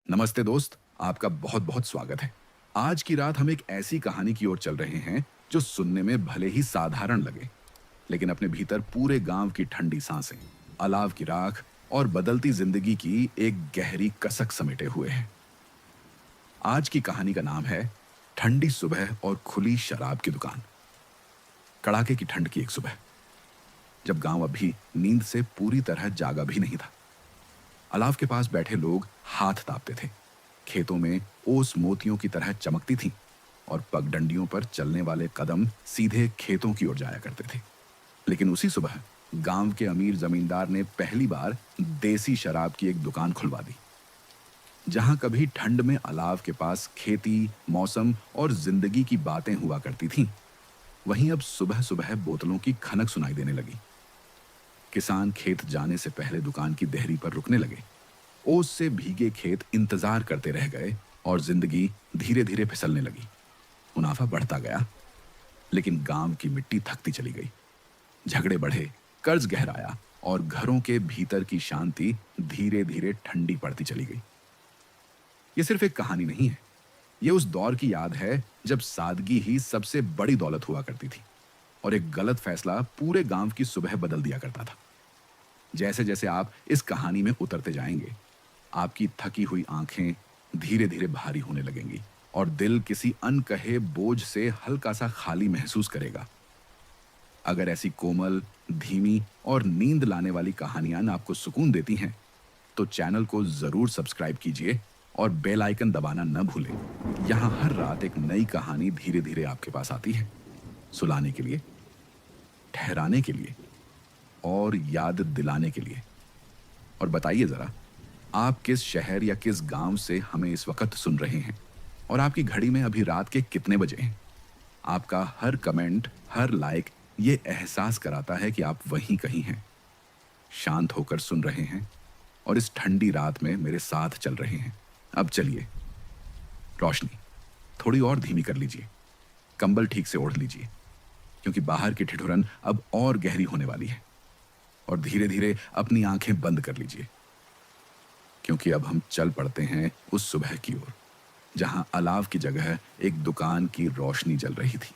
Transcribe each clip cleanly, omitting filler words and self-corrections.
नमस्ते दोस्त, आपका बहुत बहुत स्वागत है। आज की रात हम एक ऐसी कहानी की ओर चल रहे हैं जो सुनने में भले ही साधारण लगे, लेकिन अपने भीतर पूरे गांव की ठंडी सांसें, अलाव की राख और बदलती जिंदगी की एक गहरी कसक समेटे हुए है। आज की कहानी का नाम है ठंडी सुबह और खुली शराब की दुकान। कड़ाके की ठंड की एक सुबह, जब गांव अभी नींद से पूरी तरह जागा भी नहीं था। अलाव के पास बैठे लोग हाथ तापते थे। खेतों में ओस मोतियों की तरह चमकती थीं और पगडंडियों पर चलने वाले कदम सीधे खेतों की ओर जाया करते थे। लेकिन उसी सुबह गांव के अमीर जमींदार ने पहली बार देसी शराब की एक दुकान खुलवा दी। जहां कभी ठंड में अलाव के पास खेती, मौसम और जिंदगी की बातें हुआ करती थीं, वहीं अब सुबह सुबह बोतलों की खनक सुनाई देने लगी। किसान खेत जाने से पहले दुकान की देहरी पर रुकने लगे। ओस से भीगे खेत इंतजार करते रह गए और जिंदगी धीरे धीरे फिसलने लगी। मुनाफा बढ़ता गया, लेकिन गांव की मिट्टी थकती चली गई। झगड़े बढ़े, कर्ज गहराया और घरों के भीतर की शांति धीरे धीरे ठंडी पड़ती चली गई। ये सिर्फ एक कहानी नहीं है, ये उस दौर की याद है जब सादगी ही सबसे बड़ी दौलत हुआ करती थी और एक गलत फैसला पूरे गांव की सुबह बदल दिया करता था। जैसे जैसे आप इस कहानी में उतरते जाएंगे, आपकी थकी हुई आंखें धीरे धीरे भारी होने लगेंगी और दिल किसी अनकहे बोझ से हल्का सा खाली महसूस करेगा। अगर ऐसी कोमल, धीमी और नींद लाने वाली कहानियां आपको सुकून देती हैं, तो चैनल को जरूर सब्सक्राइब कीजिए और बेल आइकन दबाना न भूलें। यहाँ हर रात एक नई कहानी धीरे धीरे आपके पास आती है, सुलाने के लिए, ठहराने के लिए और याद दिलाने के लिए। और बताइए जरा, आप किस शहर या किस गांव से हमें इस वक्त सुन रहे हैं और आपकी घड़ी में अभी रात के कितने बजे हैं? आपका हर कमेंट, हर लाइक ये एहसास कराता है कि आप वहीं कहीं हैं, शांत होकर सुन रहे हैं और इस ठंडी रात में मेरे साथ चल रहे हैं। अब चलिए, रोशनी थोड़ी और धीमी कर लीजिए, कंबल ठीक से ओढ़ लीजिए, क्योंकि बाहर की ठिठुरन अब और गहरी होने वाली है। और धीरे धीरे अपनी आंखें बंद कर लीजिए, क्योंकि अब हम चल पड़ते हैं उस सुबह की ओर जहां अलाव की जगह एक दुकान की रोशनी जल रही थी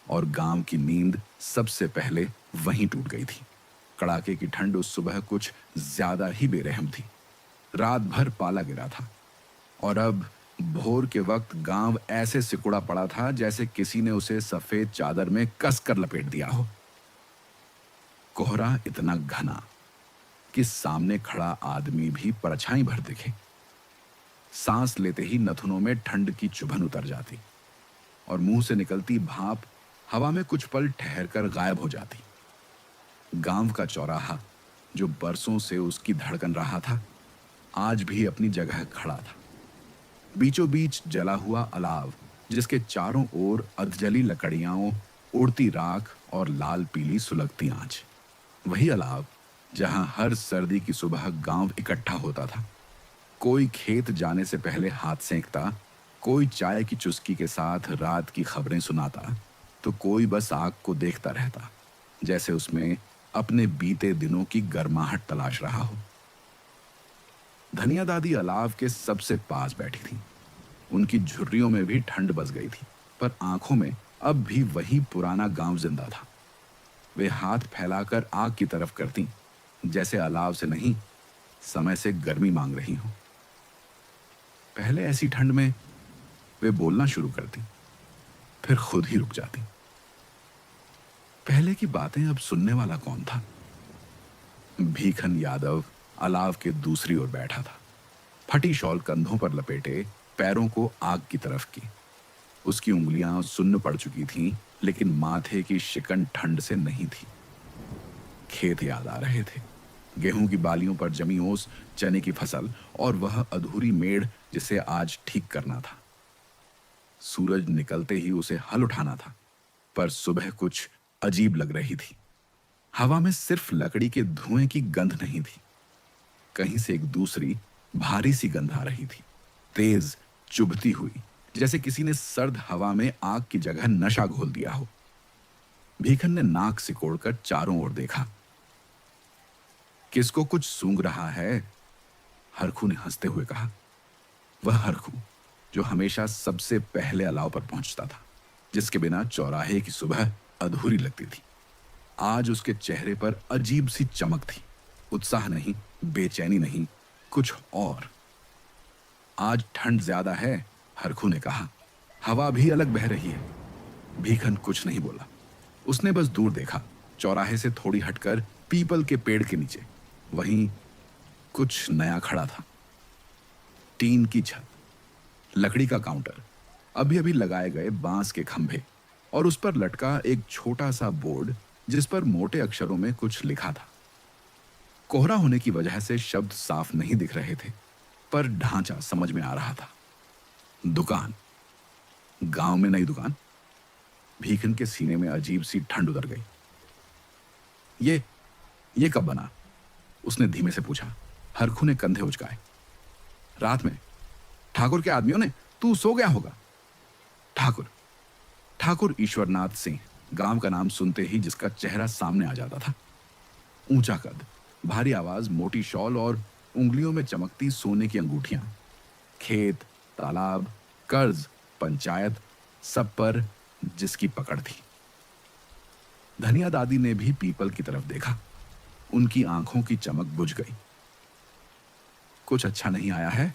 और गांव की नींद सबसे पहले वहीं टूट गई थी। कड़ाके की ठंड उस सुबह कुछ ज्यादा ही बेरहम थी। रात भर पाला गिरा था और अब भोर के वक्त गांव ऐसे सिकुड़ा पड़ा था जैसे किसी ने उसे सफेद चादर में कसकर लपेट दिया हो। कोहरा इतना घना कि सामने खड़ा आदमी भी परछाई भर दिखे। सांस लेते ही नथुनों में ठंड की चुभन उतर जाती और मुंह से निकलती भाप हवा में कुछ पल ठहरकर गायब हो जाती। गांव का चौराहा, जो बरसों से उसकी धड़कन रहा था, आज भी अपनी जगह खड़ा था। बीचों बीच जला हुआ अलाव, जिसके चारों ओर अधजली लकड़ियां, उड़ती राख और लाल पीली सुलगती आंच। वही अलाव जहां हर सर्दी की सुबह गांव इकट्ठा होता था। कोई खेत जाने से पहले हाथ सेंकता, कोई चाय की चुस्की के साथ रात की खबरें सुनाता, तो कोई बस आग को देखता रहता, जैसे उसमें अपने बीते दिनों की गर्माहट तलाश रहा हो। धनिया दादी अलाव के सबसे पास बैठी थी। उनकी झुर्रियों में भी ठंड बस गई थी, पर आंखों में अब भी वही पुराना गांव जिंदा था। वे हाथ फैलाकर आग की तरफ करती, जैसे अलाव से नहीं, समय से गर्मी मांग रही हो। पहले ऐसी ठंड में वे बोलना शुरू करती, फिर खुद ही रुक जाती। पहले की बातें अब सुनने वाला कौन था? भीखन यादव अलाव के दूसरी ओर बैठा था, फटी शॉल कंधों पर लपेटे, पैरों को आग की तरफ की। उसकी उंगलियां सुन्न पड़ चुकी थीं, लेकिन माथे की शिकन ठंड से नहीं थी। खेत याद आ रहे थे, गेहूं की बालियों पर जमी ओस, चने की फसल और वह अधूरी मेड़ जिसे आज ठीक करना था। सूरज निकलते ही उसे हल उठाना था, पर सुबह कुछ अजीब लग रही थी। हवा में सिर्फ लकड़ी के धुएं की गंध नहीं थी, कहीं से एक दूसरी भारी सी गंध आ रही थी, तेज, चुभती हुई, जैसे किसी ने सर्द हवा में आग की जगह नशा घोल दिया हो। भीखन ने नाक सिकोड़कर चारों ओर देखा। किसको कुछ सूंघ रहा है? हरखू ने हंसते हुए कहा। वह हरखू जो हमेशा सबसे पहले अलाव पर पहुंचता था, जिसके बिना चौराहे की सुबह अधूरी लगती थी। आज उसके चेहरे पर अजीब सी चमक थी। उत्साह नहीं, बेचैनी नहीं, कुछ और। आज ठंड ज्यादा है, हरखू ने कहा। हवा भी अलग बह रही है। भीखन कुछ नहीं बोला। उसने बस दूर देखा, चौराहे से थोड़ी हटकर पीपल के पेड़ के नीचे। वहीं कुछ नया खड़ा था। टीन की छत, लकड़ी का काउंटर, अभी अभी लगाए गए बांस के खंभे और उस पर लटका एक छोटा सा बोर्ड जिस पर मोटे अक्षरों में कुछ लिखा था। कोहरा होने की वजह से शब्द साफ नहीं दिख रहे थे, पर ढांचा समझ में आ रहा था। दुकान। गांव में नई दुकान। भीखन के सीने में अजीब सी ठंड उतर गई। ये कब बना? उसने धीमे से पूछा। हरखू ने कंधे उचकाए। रात में ठाकुर के आदमियों ने। तू सो गया होगा। ठाकुर ईश्वरनाथ सिंह, गांव का नाम सुनते ही जिसका चेहरा सामने आ जाता था। ऊंचा कद, भारी आवाज, मोटी शॉल और उंगलियों में चमकती सोने की अंगूठियां। खेत, तालाब, कर्ज, पंचायत, सब पर जिसकी पकड़ थी। धनिया दादी ने भी पीपल की तरफ देखा। उनकी आंखों की चमक बुझ गई। कुछ अच्छा नहीं आया है,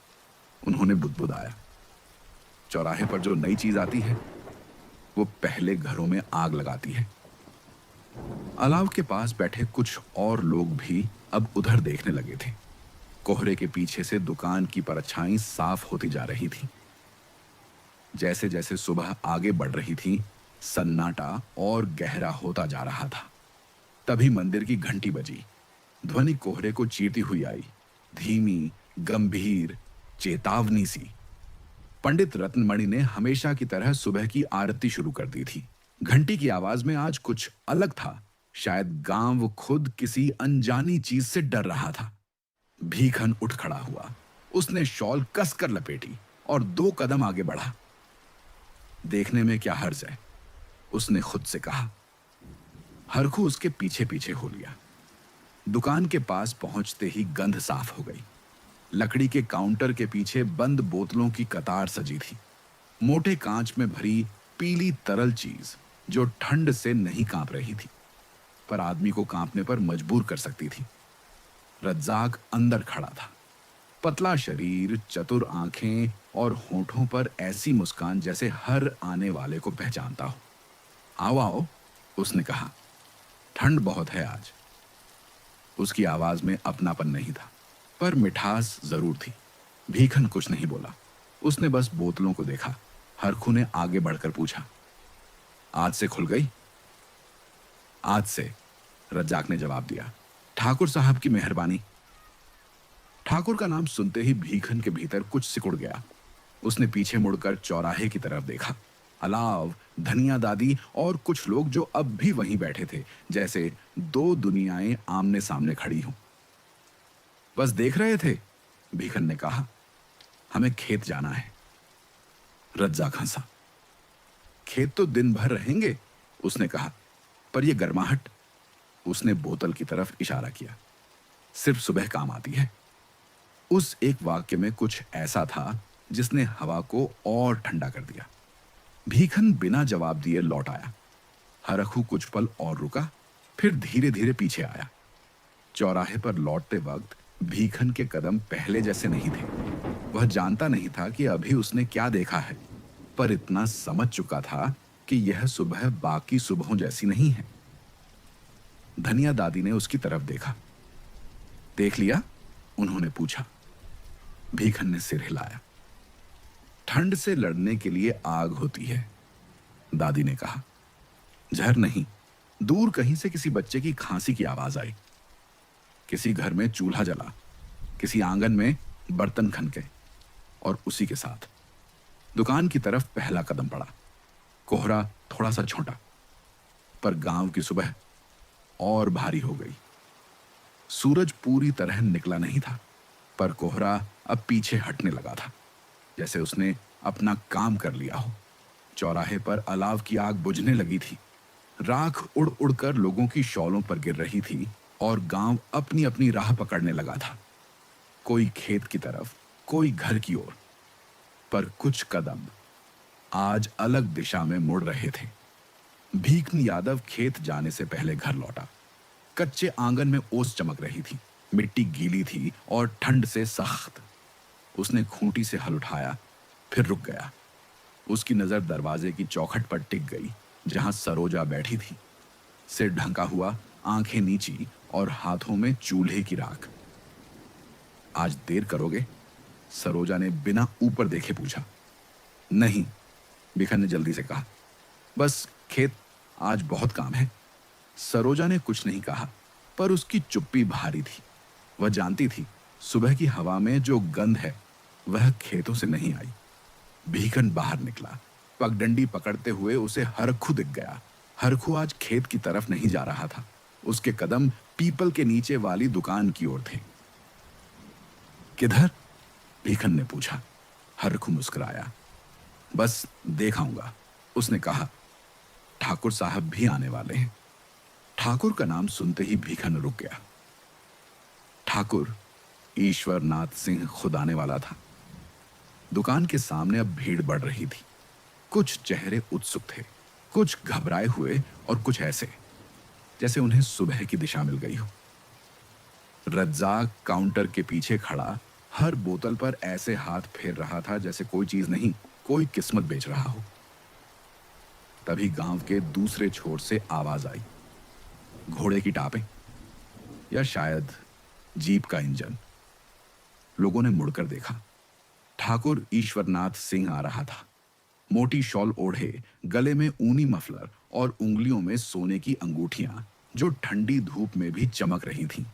उन्होंने बुदबुदाया। चौराहे पर जो नई चीज आती है वो पहले घरों में आग लगाती है। अलाव के पास बैठे कुछ और लोग भी अब उधर देखने लगे थे। कोहरे के पीछे से दुकान की परछाई साफ होती जा रही थी। जैसे जैसे सुबह आगे बढ़ रही थी, सन्नाटा और गहरा होता जा रहा था। तभी मंदिर की घंटी बजी। ध्वनि कोहरे को चीरती हुई आई, धीमी, गंभीर, चेतावनी सी। पंडित रत्नमणि ने हमेशा की तरह सुबह की आरती शुरू कर दी थी। घंटी की आवाज में आज कुछ अलग था। शायद गांव खुद किसी अनजानी चीज से डर रहा था। भीखन उठ खड़ा हुआ। उसने शॉल कसकर लपेटी और 2 कदम आगे बढ़ा। देखने में क्या हर्ज है, उसने खुद से कहा। हरखू उसके पीछे पीछे हो लिया। दुकान के पास पहुंचते ही गंध साफ हो गई। लकड़ी के काउंटर के पीछे बंद बोतलों की कतार सजी थी। मोटे कांच में भरी पीली तरल चीज जो ठंड से नहीं कांप रही थी, पर आदमी को कांपने पर मजबूर कर सकती थी। रज्जाक अंदर खड़ा था। पतला शरीर, चतुर आंखें और होठों पर ऐसी मुस्कान जैसे हर आने वाले को पहचानता हो। आओ आओ, उसने कहा। ठंड बहुत है आज। उसकी आवाज में अपनापन नहीं था, पर मिठास जरूर थी। भीखन कुछ नहीं बोला। उसने बस बोतलों को देखा। हरखू ने आगे बढ़कर पूछा, आज से खुल गई? आज से, रज्जाक ने जवाब दिया। ठाकुर साहब की मेहरबानी। ठाकुर का नाम सुनते ही भीखन के भीतर कुछ सिकुड़ गया। उसने पीछे मुड़कर चौराहे की तरफ देखा। अलाव, धनिया दादी और कुछ लोग जो अब भी वहीं बैठे थे, जैसे 2 दुनियाएं आमने सामने खड़ी हों। बस देख रहे थे, भीखन ने कहा। हमें खेत जाना है। रज्जाक हंसा। खेत तो दिन भर रहेंगे, उसने कहा, पर यह गर्माहट, उसने बोतल की तरफ इशारा किया, सिर्फ सुबह काम आती है। उस एक वाक्य में कुछ ऐसा था जिसने हवा को और ठंडा कर दिया। भीखन बिना जवाब दिए लौट आया। हरखू कुछ पल और रुका, फिर धीरे धीरे पीछे आया। चौराहे पर लौटते वक्त भीखन के कदम पहले जैसे नहीं थे। वह जानता नहीं था कि अभी उसने क्या देखा है, पर इतना समझ चुका था कि यह सुबह बाकी सुबहों जैसी नहीं है। धनिया दादी ने उसकी तरफ देखा। देख लिया? उन्होंने पूछा। भीखन ने सिर हिलाया। ठंड से लड़ने के लिए आग होती है, दादी ने कहा। जहर नहीं। दूर कहीं से किसी बच्चे की खांसी की आवाज आई। किसी घर में चूल्हा जला, किसी आंगन में बर्तन खनके, और उसी के साथ दुकान की तरफ पहला कदम पड़ा। कोहरा थोड़ा सा छोटा, पर गांव की सुबह और भारी हो गई। सूरज पूरी तरह निकला नहीं था, पर कोहरा अब पीछे हटने लगा था, जैसे उसने अपना काम कर लिया हो। चौराहे पर अलाव की आग बुझने लगी थी। राख उड़ उड़कर लोगों की शॉलों पर गिर रही थी और गांव अपनी अपनी राह पकड़ने लगा था। कोई खेत की तरफ, कोई घर की ओर। पर कुछ कदम आज अलग दिशा में मुड़ रहे थे। भीखन यादव खेत जाने से पहले घर लौटा। कच्चे आंगन में ओस चमक रही थी, मिट्टी गीली थी और ठंड से सख्त। उसने खूंटी से हल उठाया, फिर रुक गया। उसकी नजर दरवाजे की चौखट पर टिक गई, जहां सरोजा बैठी थी, सिर ढंका हुआ, आंखें नीची और हाथों में चूल्हे की राख। आज देर करोगे? सरोजा ने बिना ऊपर देखे पूछा। नहीं, बिखन ने जल्दी से कहा। बस खेत, आज बहुत काम है। सरोजा ने कुछ नहीं कहा, पर उसकी चुप्पी भारी थी। वह जानती थी सुबह की हवा में जो गंध है वह खेतों से नहीं आई। भीखन बाहर निकला। पगडंडी पकड़ते हुए उसे हरखू दिख गया। हरखू आज खेत की तरफ नहीं जा रहा था। उसके कदम पीपल के नीचे वाली दुकान की ओर थे। किधर? भीखन ने पूछा। हरखू मुस्कुराया। बस देख आऊंगा, उसने कहा। ठाकुर साहब भी आने वाले हैं। ठाकुर का नाम सुनते ही भीखन रुक गया। ठाकुर ईश्वरनाथ सिंह खुद आने वाला था। दुकान के सामने अब भीड़ बढ़ रही थी। कुछ चेहरे उत्सुक थे, कुछ घबराए हुए और कुछ ऐसे जैसे उन्हें सुबह की दिशा मिल गई हो। रज्जाक काउंटर के पीछे खड़ा हर बोतल पर ऐसे हाथ फेर रहा था जैसे कोई चीज नहीं, कोई किस्मत बेच रहा हो। तभी गांव के दूसरे छोर से आवाज आई। घोड़े की टापें या शायद जीप का इंजन। लोगों ने मुड़कर देखा। ठाकुर ईश्वरनाथ सिंह आ रहा था। मोटी शॉल ओढ़े, गले में ऊनी मफलर और उंगलियों में सोने की अंगूठियां जो ठंडी धूप में भी चमक रही थीं।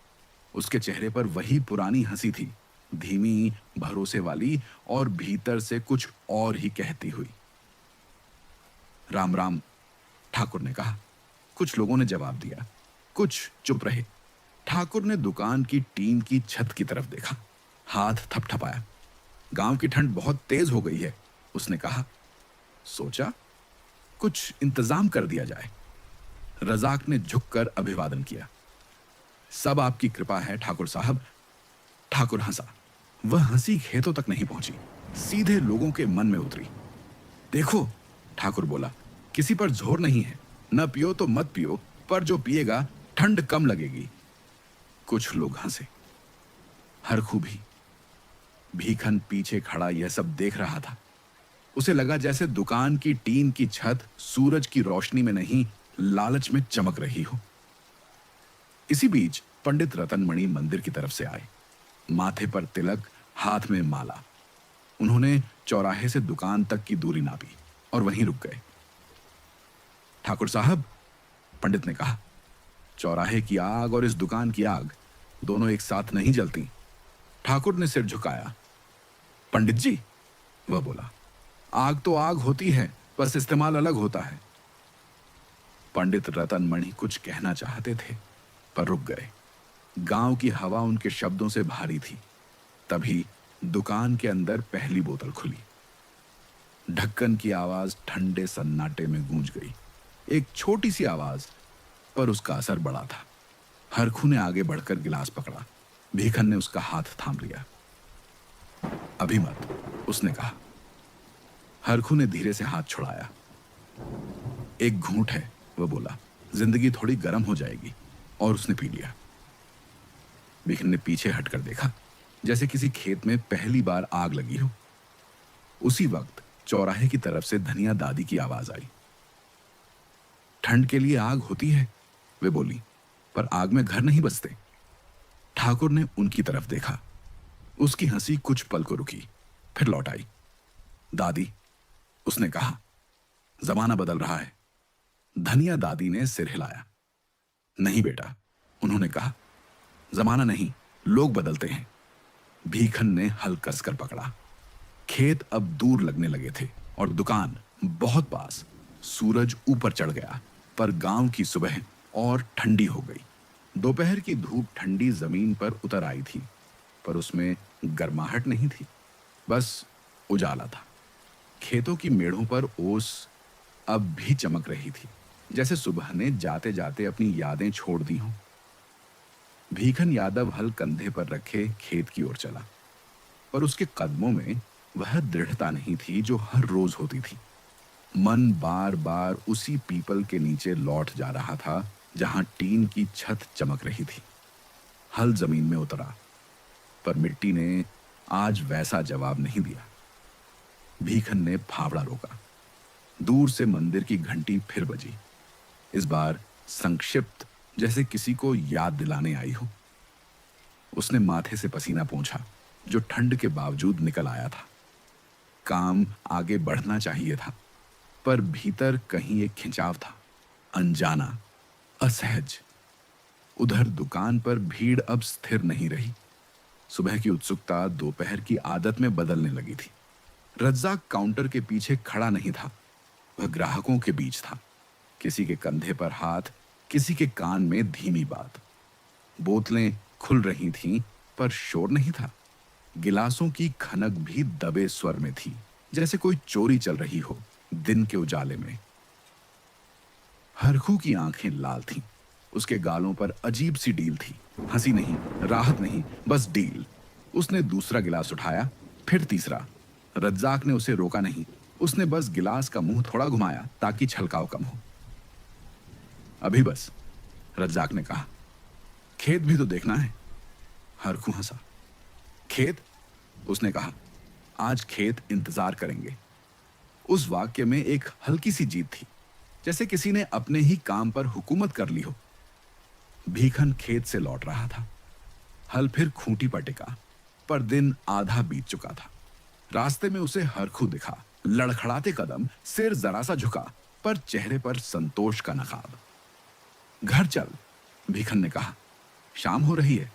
उसके चेहरे पर वही पुरानी हंसी थी, धीमी, भरोसे वाली और भीतर से कुछ और ही कहती हुई। राम राम, ठाकुर ने कहा। कुछ लोगों ने जवाब दिया, कुछ चुप रहे। ठाकुर ने दुकान की टीन की छत की तरफ देखा, हाथ थपथपाया। गांव की ठंड बहुत तेज हो गई है, उसने कहा। सोचा कुछ इंतजाम कर दिया जाए। रजाक ने झुककर अभिवादन किया। सब आपकी कृपा है ठाकुर साहब। ठाकुर हंसा। वह हंसी खेतों तक नहीं पहुंची, सीधे लोगों के मन में उतरी। देखो, ठाकुर बोला, किसी पर जोर नहीं है। न पियो तो मत पियो, पर जो पिएगा ठंड कम लगेगी। कुछ लोग हंसे। हरखू भी। भीखन पीछे खड़ा यह सब देख रहा था। उसे लगा जैसे दुकान की टीन की छत सूरज की रोशनी में नहीं, लालच में चमक रही हो। इसी बीच पंडित रतनमणि मंदिर की तरफ से आए, माथे पर तिलक, हाथ में माला। उन्होंने चौराहे से दुकान तक की दूरी नापी और वहीं रुक गए। ठाकुर साहब, पंडित ने कहा, चौराहे की आग और इस दुकान की आग दोनों एक साथ नहीं जलती। ठाकुर ने सिर झुकाया। पंडित जी, वह बोला, आग तो आग होती है, बस इस्तेमाल अलग होता है। पंडित रतनमणि कुछ कहना चाहते थे, पर रुक गए। गांव की हवा उनके शब्दों से भारी थी। तभी दुकान के अंदर पहली बोतल खुली। ढक्कन की आवाज ठंडे सन्नाटे में गूंज गई। एक छोटी सी आवाज, पर उसका असर बड़ा था। हरखू ने आगे बढ़कर गिलास पकड़ा। भीखन ने उसका हाथ थाम लिया। अभी मत, उसने कहा। हरखू ने धीरे से हाथ छुड़ाया। एक घूंट है, वह बोला, जिंदगी थोड़ी गर्म हो जाएगी। और उसने पी लिया। भीखन ने पीछे हटकर देखा, जैसे किसी खेत में पहली बार आग लगी हो। उसी वक्त चौराहे की तरफ से धनिया दादी की आवाज आई। ठंड के लिए आग होती है, वे बोली, पर आग में घर नहीं बसते। ठाकुर ने उनकी तरफ देखा। उसकी हंसी कुछ पल को रुकी, फिर लौट आई। दादी, उसने कहा, जमाना बदल रहा है। धनिया दादी ने सिर हिलाया। नहीं बेटा, उन्होंने कहा, जमाना नहीं, लोग बदलते हैं। भीखन ने हल कसकर पकड़ा। खेत अब दूर लगने लगे थे और दुकान बहुत पास। सूरज ऊपर चढ़ गया, पर गांव की सुबह और ठंडी हो गई। दोपहर की धूप ठंडी जमीन पर उतर आई थी, पर उसमें गर्माहट नहीं थी, बस उजाला था। खेतों की मेढ़ों पर ओस अब भी चमक रही थी, जैसे सुबह ने जाते जाते अपनी यादें छोड़ दी हों। भीखन यादव हल कंधे पर रखे खेत की ओर चला, पर उसके कदमों में वह दृढ़ता नहीं थी जो हर रोज होती थी। मन बार बार उसी पीपल के नीचे लौट जा रहा था जहां टीन की छत चमक रही थी। हल जमीन में उतरा, पर मिट्टी ने आज वैसा जवाब नहीं दिया। भीखन ने फावड़ा रोका। दूर से मंदिर की घंटी फिर बजी, इस बार संक्षिप्त, जैसे किसी को याद दिलाने आई हो। उसने माथे से पसीना पोंछा जो ठंड के बावजूद निकल आया था। काम आगे बढ़ना चाहिए था, पर भीतर कहीं एक खिंचाव था, अनजाना, असहज। उधर दुकान पर भीड़ अब स्थिर नहीं रही। सुबह की उत्सुकता दोपहर की आदत में बदलने लगी थी। रज्जाक काउंटर के पीछे खड़ा नहीं था, वह ग्राहकों के बीच था। किसी के कंधे पर हाथ, किसी के कान में धीमी बात। बोतलें खुल रही थीं, पर शोर नहीं था। गिलासों की खनक भी दबे स्वर में थी, जैसे कोई चोरी चल रही हो दिन के उजाले में। हरखू की आंखें लाल थीं, उसके गालों पर अजीब सी डील थी। हंसी नहीं, राहत नहीं, बस डील। उसने दूसरा गिलास उठाया, फिर तीसरा। रज्जाक ने उसे रोका नहीं, उसने बस गिलास का मुंह थोड़ा घुमाया ताकि छलकाव कम हो। अभी बस, रज्जाक ने कहा। खेत भी तो देखना है। हरखू हंसा। खेत? उसने कहा। आज खेत इंतजार करेंगे। उस वाक्य में एक हल्की सी जीत थी, जैसे किसी ने अपने ही काम पर हुकूमत कर ली हो। भीखन खेत से लौट रहा था। हल फिर खूंटी पर टिका, पर दिन आधा बीत चुका था। रास्ते में उसे हरखू दिखा, लड़खड़ाते कदम, सिर जरा सा झुका, पर चेहरे पर संतोष का नकाब। घर चल, भीखन ने कहा। शाम हो रही है।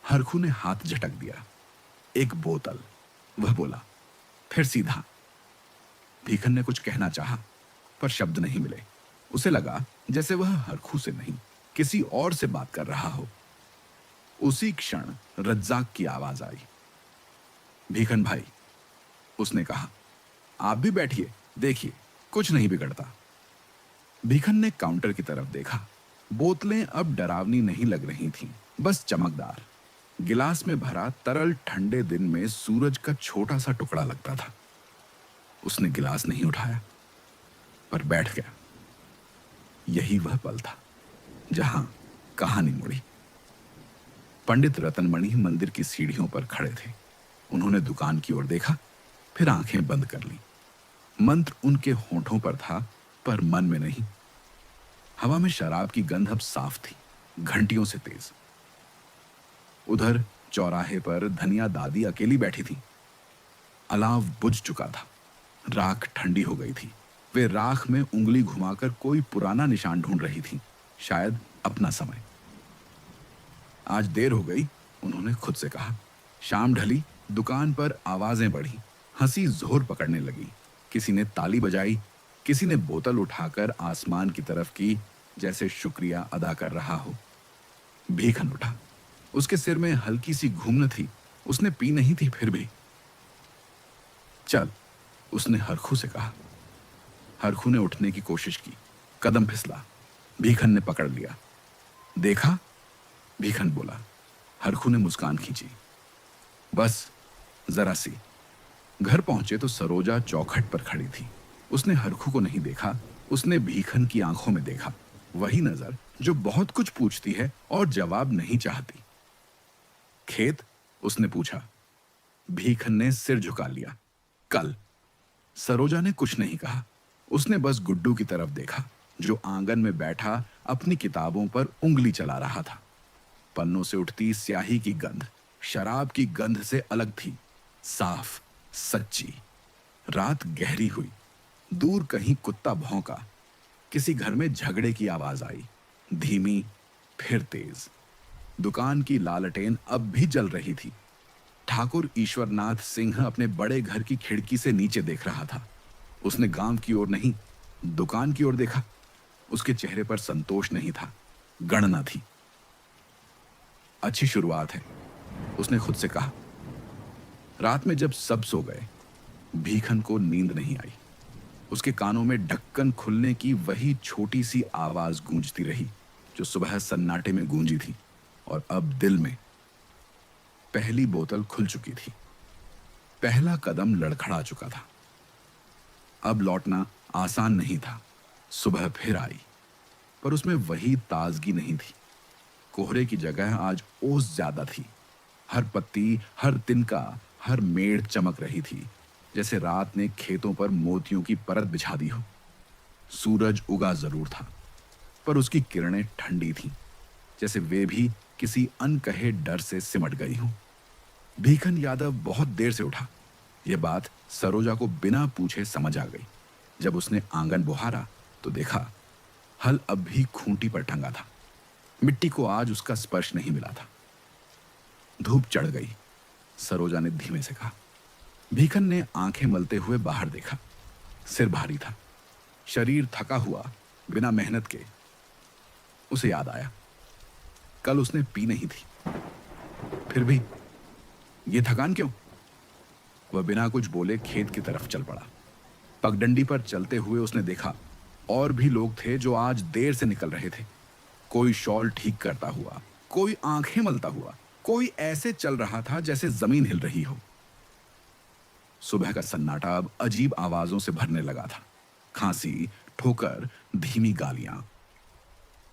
हरखू ने हाथ झटक दिया। एक बोतल, वह बोला। फिर सीधा। भीखन ने कुछ कहना चाहा, पर शब्द नहीं मिले। उसे लगा जैसे वह हरखू से नहीं, किसी और से बात कर रहा हो। उसी क्षण रज्जाक की आवाज आई। भीखन भाई, उसने कहा, आप भी बैठिए, देखिए, कुछ नहीं बिगड़ता। भीखन ने काउंटर की तरफ देखा। बोतलें अब डरावनी नहीं लग रही थीं, बस चमकदार। गिलास में भरा तरल ठंडे दिन में सूरज का छोटा सा टुकड़ा लगता था। उसने गिलास नहीं उठाया, पर बैठ गया। यही वह पल था जहां कहानी मुड़ी। पंडित रतनमणि मंदिर की सीढ़ियों पर खड़े थे। उन्होंने दुकान की ओर देखा, फिर आंखें बंद कर ली। मंत्र उनके होठों पर था, पर मन में नहीं। हवा में शराब की गंध अब साफ थी, घंटियों से तेज। उधर चौराहे पर धनिया दादी अकेली बैठी थी। अलाव बुझ चुका था, राख ठंडी हो गई थी। वे राख में उंगली घुमाकर कोई पुराना निशान ढूंढ रही थी, शायद अपना समय। आज देर हो गई, उन्होंने खुद से कहा। शाम ढली, दुकान पर आवाजें बढ़ी, हंसी जोर पकड़ने लगी। किसी ने ताली बजाई, किसी ने बोतल उठाकर आसमान की तरफ की, जैसे शुक्रिया अदा कर रहा हो। भीखन उठा। उसके सिर में हल्की सी घूमन थी, उसने पी नहीं थी, फिर भी। चल, उसने हरखू से कहा। हरखू ने उठने की कोशिश की, कदम फिसला। भीखन ने पकड़ लिया। देखा? भीखन बोला। हरखू ने मुस्कान खींची। बस जरा सी। घर पहुंचे तो सरोजा चौखट पर खड़ी थी। उसने हरखू को नहीं देखा, उसने भीखन की आंखों में देखा, वही नजर जो बहुत कुछ पूछती है और जवाब नहीं चाहती। खेत? उसने पूछा। भीखन ने सिर झुका लिया। कल। सरोजा ने कुछ नहीं कहा, उसने बस गुड्डू की तरफ देखा, जो आंगन में बैठा अपनी किताबों पर उंगली चला रहा था। पन्नों से उठती स्याही की गंध शराब की गंध से अलग थी, साफ, सच्ची। रात गहरी हुई, दूर कहीं कुत्ता भौंका। किसी घर में झगड़े की आवाज आई, धीमी, फिर तेज। दुकान की लालटेन अब भी जल रही थी। ठाकुर ईश्वरनाथ सिंह अपने बड़े घर की खिड़की से नीचे देख रहा था। उसने गांव की ओर नहीं, दुकान की ओर देखा। उसके चेहरे पर संतोष नहीं था, गणना थी। अच्छी शुरुआत है, उसने खुद से कहा। रात में जब सब सो गए, भीखन को नींद नहीं आई। उसके कानों में ढक्कन खुलने की वही छोटी सी आवाज गूंजती रही, जो सुबह सन्नाटे में गूंजी थी, और अब दिल में। पहली बोतल खुल चुकी थी। पहला कदम लड़खड़ा चुका था। अब लौटना आसान नहीं था। सुबह फिर आई, पर उसमें वही ताजगी नहीं थी। कोहरे की जगह आज ओस ज्यादा थी। हर पत्ती, हर तिनका, हर मेड़ चमक रही थी, जैसे रात ने खेतों पर मोतियों की परत बिछा दी हो। सूरज उगा जरूर था, पर उसकी किरणें ठंडी थीं, जैसे वे भी किसी अनकहे डर से सिमट गई हों। भीखन यादव बहुत देर से उठा। यह बात सरोजा को बिना पूछे समझ आ गई। जब उसने आंगन बुहारा तो देखा हल अब भी खूंटी पर टंगा था। मिट्टी को आज उसका स्पर्श नहीं मिला था। धूप चढ़ गई। सरोजा ने धीमे से कहा। भीखन ने आंखें मलते हुए बाहर देखा। सिर भारी था, शरीर थका हुआ, बिना मेहनत के। उसे याद आया, कल उसने पी नहीं थी। फिर भी ये थकान क्यों? वह बिना कुछ बोले खेत की तरफ चल पड़ा। पगडंडी पर चलते हुए उसने देखा और भी लोग थे जो आज देर से निकल रहे थे। कोई शॉल ठीक करता हुआ, कोई आंखें मलता हुआ, कोई ऐसे चल रहा था जैसे जमीन हिल रही हो। सुबह का सन्नाटा अब अजीब आवाजों से भरने लगा था। खांसी, ठोकर, धीमी गालियां।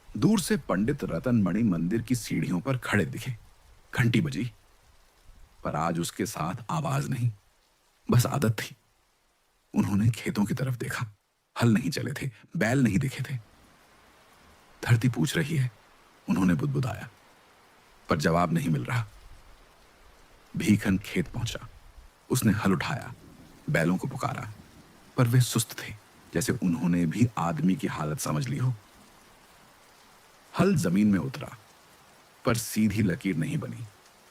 दूर से पंडित रतनमणि मंदिर की सीढ़ियों पर खड़े दिखे। घंटी बजी, पर आज उसके साथ आवाज नहीं, बस आदत थी। उन्होंने खेतों की तरफ देखा। हल नहीं चले थे, बैल नहीं दिखे थे। धरती पूछ रही है, उन्होंने बुदबुदाया, पर जवाब नहीं मिल रहा। भीखन खेत पहुंचा। उसने हल उठाया, बैलों को पुकारा, पर वे सुस्त थे, जैसे उन्होंने भी आदमी की हालत समझ ली हो। हल जमीन में उतरा, पर सीधी लकीर नहीं बनी।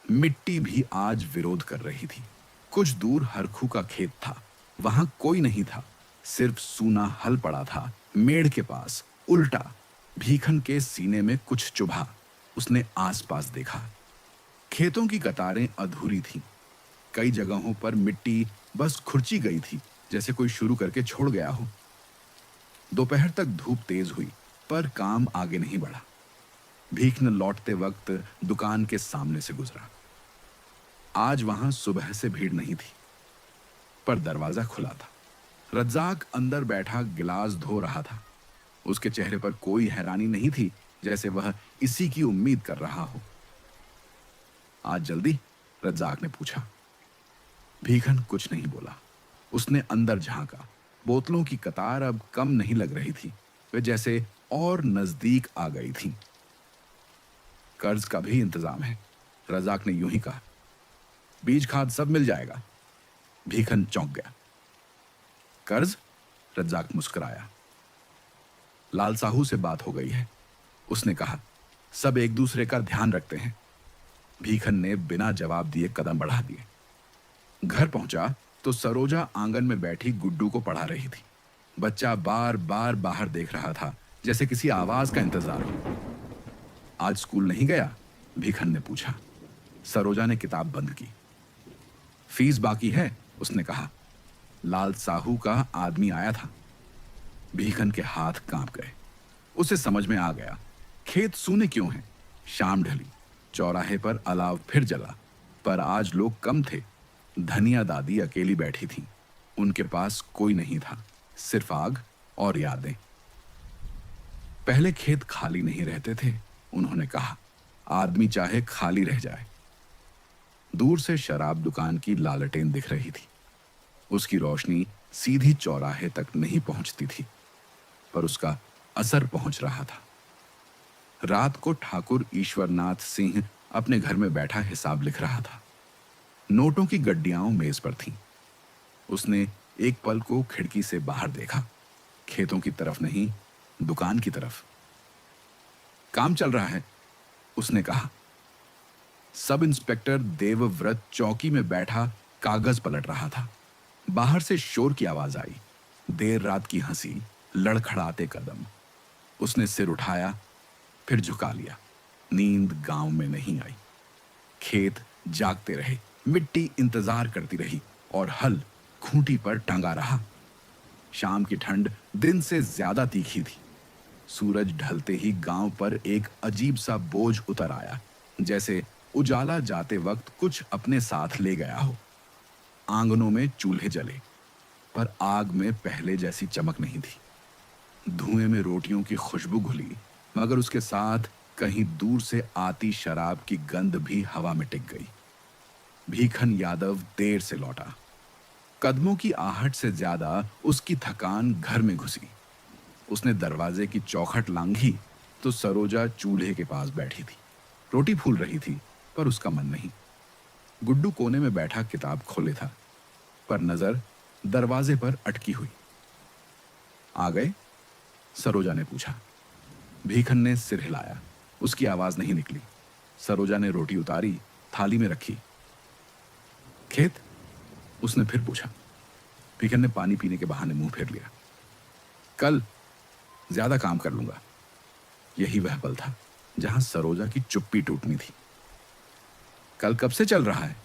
मिट्टी भी आज विरोध कर रही थी। कुछ दूर हरखू का खेत था, वहां कोई नहीं था, सिर्फ सूना हल पड़ा था मेड़ के पास, उल्टा। भीखन के सीने में कुछ चुभा। उसने आसपास देखा। खेतों की कतारें अधूरी थीं। कई जगहों पर मिट्टी बस खुरची गई थी, जैसे कोई शुरू करके छोड़ गया हो। दोपहर तक धूप तेज हुई, पर काम आगे नहीं बढ़ा। भीखन लौटते वक्त दुकान के सामने से गुजरा। आज वहां सुबह से भीड़ नहीं थी, पर दरवाजा खुला था। रज्जाक अंदर बैठा गिलास धो रहा था। उसके चेहरे पर कोई हैरानी नहीं थी, जैसे वह इसी की उम्मीद कर रहा हो। आज जल्दी? रज्जाक ने पूछा। भीखन कुछ नहीं बोला। उसने अंदर झांका। बोतलों की कतार अब कम नहीं लग रही थी, वे जैसे और नजदीक आ गई थीं। कर्ज का भी इंतजाम है, रज्जाक ने यूं ही कहा। बीज खाद सब मिल जाएगा। भीखन चौंक गया। कर्ज? रज्जाक मुस्कुराया। लाल साहू से बात हो गई है, उसने कहा। सब एक दूसरे का ध्यान रखते हैं। भीखन ने बिना जवाब दिए कदम बढ़ा दिए। घर पहुंचा तो सरोजा आंगन में बैठी गुड्डू को पढ़ा रही थी। बच्चा बार बार बाहर देख रहा था, जैसे किसी आवाज का इंतजार हो। आज स्कूल नहीं गया? भीखन ने पूछा। सरोजा ने किताब बंद की। फीस बाकी है, उसने कहा। लाल साहू का आदमी आया था। भीखन के हाथ कांप गए। उसे समझ में आ गया, खेत सूने क्यों हैं। शाम ढली, चौराहे पर अलाव फिर जला, पर आज लोग कम थे। धनिया दादी अकेली बैठी थी। उनके पास कोई नहीं था, सिर्फ आग और यादें। पहले खेत खाली नहीं रहते थे, उन्होंने कहा। आदमी चाहे खाली रह जाए। दूर से शराब दुकान की लालटेन दिख रही थी। उसकी रोशनी सीधी चौराहे तक नहीं पहुंचती थी, पर उसका असर पहुंच रहा था। रात को ठाकुर ईश्वरनाथ सिंह अपने घर में बैठा हिसाब लिख रहा था। नोटों की गड्डियां मेज पर थीं। उसने एक पल को खिड़की से बाहर देखा, खेतों की तरफ नहीं, दुकान की तरफ। काम चल रहा है, उसने कहा। सब इंस्पेक्टर देवव्रत चौकी में बैठा कागज पलट रहा था। बाहर से शोर की आवाज आई, देर रात की हंसी, लड़खड़ाते कदम। उसने सिर उठाया, फिर झुका लिया। नींद गांव में नहीं आई। खेत जागते रहे, मिट्टी इंतजार करती रही और हल खूंटी पर टंगा रहा। शाम की ठंड दिन से ज्यादा तीखी थी। सूरज ढलते ही गांव पर एक अजीब सा बोझ उतर आया, जैसे उजाला जाते वक्त कुछ अपने साथ ले गया हो। आंगनों में चूल्हे जले, पर आग में पहले जैसी चमक नहीं थी। धुएं में रोटियों की खुशबू घुली, मगर उसके साथ कहीं दूर से आती शराब की गंध भी हवा में टिक गई। भीखन यादव देर से लौटा। कदमों की आहट से ज्यादा उसकी थकान घर में घुसी। उसने दरवाजे की चौखट लांघी तो सरोजा चूल्हे के पास बैठी थी। रोटी फूल रही थी, पर उसका मन नहीं। गुड्डू कोने में बैठा किताब खोले था, पर नजर दरवाजे पर अटकी हुई। आ गए? सरोजा ने पूछा। भीखन ने सिर हिलाया। उसकी आवाज नहीं निकली। सरोजा ने रोटी उतारी, थाली में रखी। खेत? उसने फिर पूछा। भीखन ने पानी पीने के बहाने मुंह फेर लिया। कल ज्यादा काम कर लूंगा। यही वह पल था जहां सरोजा की चुप्पी टूटनी थी। कल कब से चल रहा है?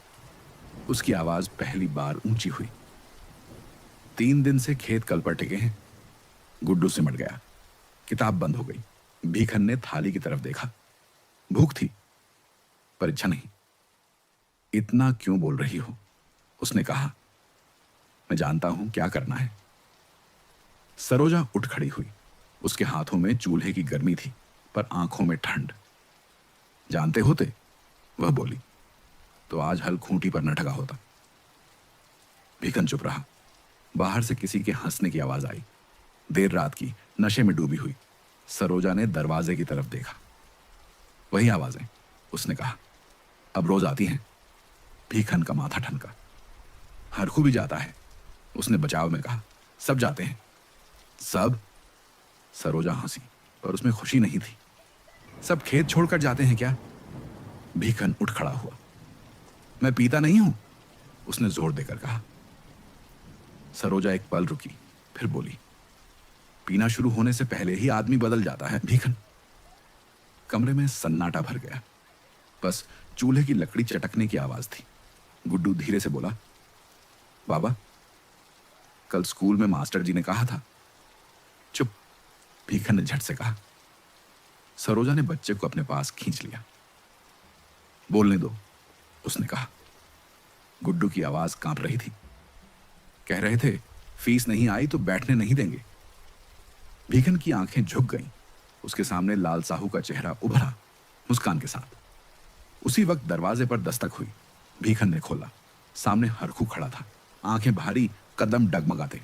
उसकी आवाज पहली बार ऊंची हुई। 3 दिन से खेत कल पर टिके हैं। गुड्डू सिमट गया। किताब बंद हो गई। भीखन ने थाली की तरफ देखा। भूख थी, पर इच्छा नहीं। इतना क्यों बोल रही हो? उसने कहा। मैं जानता हूं क्या करना है। सरोजा उठ खड़ी हुई। उसके हाथों में चूल्हे की गर्मी थी, पर आंखों में ठंड। जानते होते? वह बोली। तो आज हल खूंटी पर न ठगा होता। भीखन चुप रहा। बाहर से किसी के हंसने की आवाज आई। देर रात की, नशे में डूबी हुई। सरोजा ने दरवाजे की तरफ देखा। वही आवाजें, उसने कहा। अब रोज आती हैं। भीखन का माथा ठनका। हरखू भी जाता है, उसने बचाव में कहा। सब जाते हैं। सब? सरोजा हंसी, पर उसमें खुशी नहीं थी। सब खेत छोड़कर जाते हैं क्या? भीखन उठ खड़ा हुआ। मैं पीता नहीं हूं, उसने जोर देकर कहा। सरोजा एक पल रुकी, फिर बोली। पीना शुरू होने से पहले ही आदमी बदल जाता है भीखन। कमरे में सन्नाटा भर गया। बस चूल्हे की लकड़ी चटकने की आवाज थी। गुड्डू धीरे से बोला। बाबा, कल स्कूल में मास्टर जी ने कहा था। चुप, भीखन ने झट से कहा। सरोजा ने बच्चे को अपने पास खींच लिया। बोलने दो, उसने कहा। गुड्डू की आवाज कांप रही थी। कह रहे थे फीस नहीं आई तो बैठने नहीं देंगे। भीखन की आंखें झुक गईं। उसके सामने लाल साहू का चेहरा उभरा, मुस्कान के साथ। उसी वक्त दरवाजे पर दस्तक हुई। भीखन ने खोला। सामने हरखू खड़ा था, आंखें भारी, कदम डगमगाते।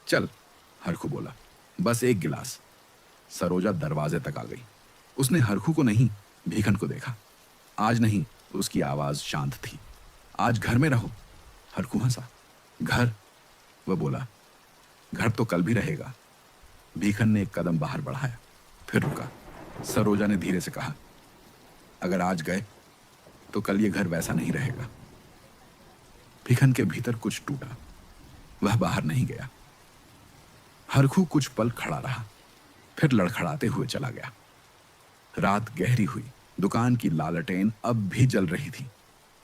चल, हरखू बोला। बस एक गिलास। सरोजा दरवाजे तक आ गई। उसने हरखू को नहीं, भीखन को देखा। आज नहीं, उसकी आवाज शांत थी। आज घर में रहो। हरखू हंसा। घर? वह बोला। घर तो कल भी रहेगा। भीखन ने एक कदम बाहर बढ़ाया, फिर रुका। सरोजा ने धीरे से कहा। अगर आज गए तो कल ये घर वैसा नहीं रहेगा। भीखन के भीतर कुछ टूटा। वह बाहर नहीं गया। हरखू कुछ पल खड़ा रहा, फिर लड़खड़ाते हुए चला गया। रात गहरी हुई। दुकान की लालटेन अब भी जल रही थी।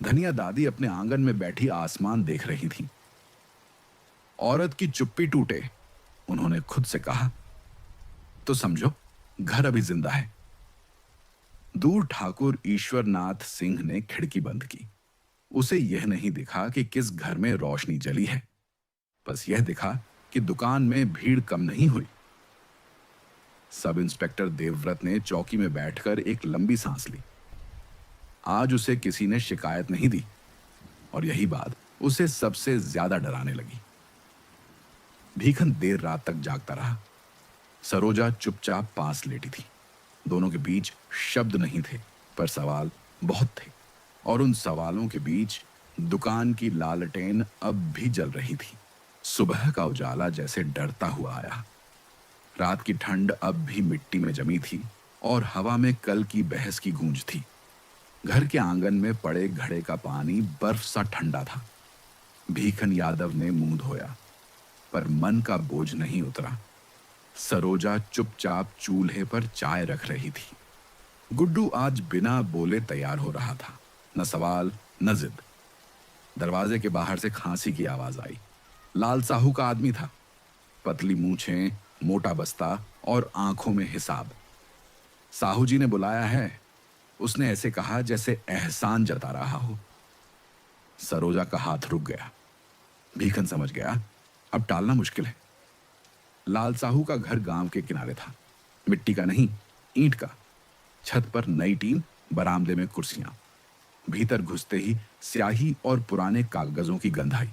धनिया दादी अपने आंगन में बैठी आसमान देख रही थी। औरत की चुप्पी टूटे, उन्होंने खुद से कहा। तो समझो घर अभी जिंदा है। दूर ठाकुर ईश्वरनाथ सिंह ने खिड़की बंद की। उसे यह नहीं दिखा कि किस घर में रोशनी जली है। बस यह दिखा कि दुकान में भीड़ कम नहीं हुई। सब इंस्पेक्टर देवव्रत ने चौकी में बैठकर एक लंबी सांस ली। आज उसे किसी ने शिकायत नहीं दी, और यही बात उसे सबसे ज्यादा डराने लगी। भीखन देर रात तक जागता रहा। सरोजा चुपचाप पास लेटी थी। दोनों के बीच शब्द नहीं थे, पर सवाल बहुत थे, और उन सवालों के बीच दुकान की लालटेन अब भी जल रही थी। सुबह का उजाला जैसे डरता हुआ आया। रात की ठंड अब भी मिट्टी में जमी थी, और हवा में कल की बहस की गूंज थी। घर के आंगन में पड़े घड़े का पानी बर्फ सा ठंडा था। भीखन यादव ने मुंह धोया, पर मन का बोझ नहीं उतरा। सरोजा चुपचाप चूल्हे पर चाय रख रही थी। गुड्डू आज बिना बोले तैयार हो रहा था। न सवाल, न जिद। दरवाजे के बाहर से खांसी की आवाज आई। लाल साहू का आदमी था। पतली मूछें, मोटा बस्ता और आंखों में हिसाब। साहू जी ने बुलाया है, उसने ऐसे कहा जैसे एहसान जता रहा हो। सरोजा का हाथ रुक गया। भीखन समझ गया अब टालना मुश्किल है। लाल साहू का घर गांव के किनारे था। मिट्टी का नहीं, ईंट का। छत पर नई टीन, बरामदे में कुर्सियां। भीतर घुसते ही स्याही और पुराने कागजों की गंध आई।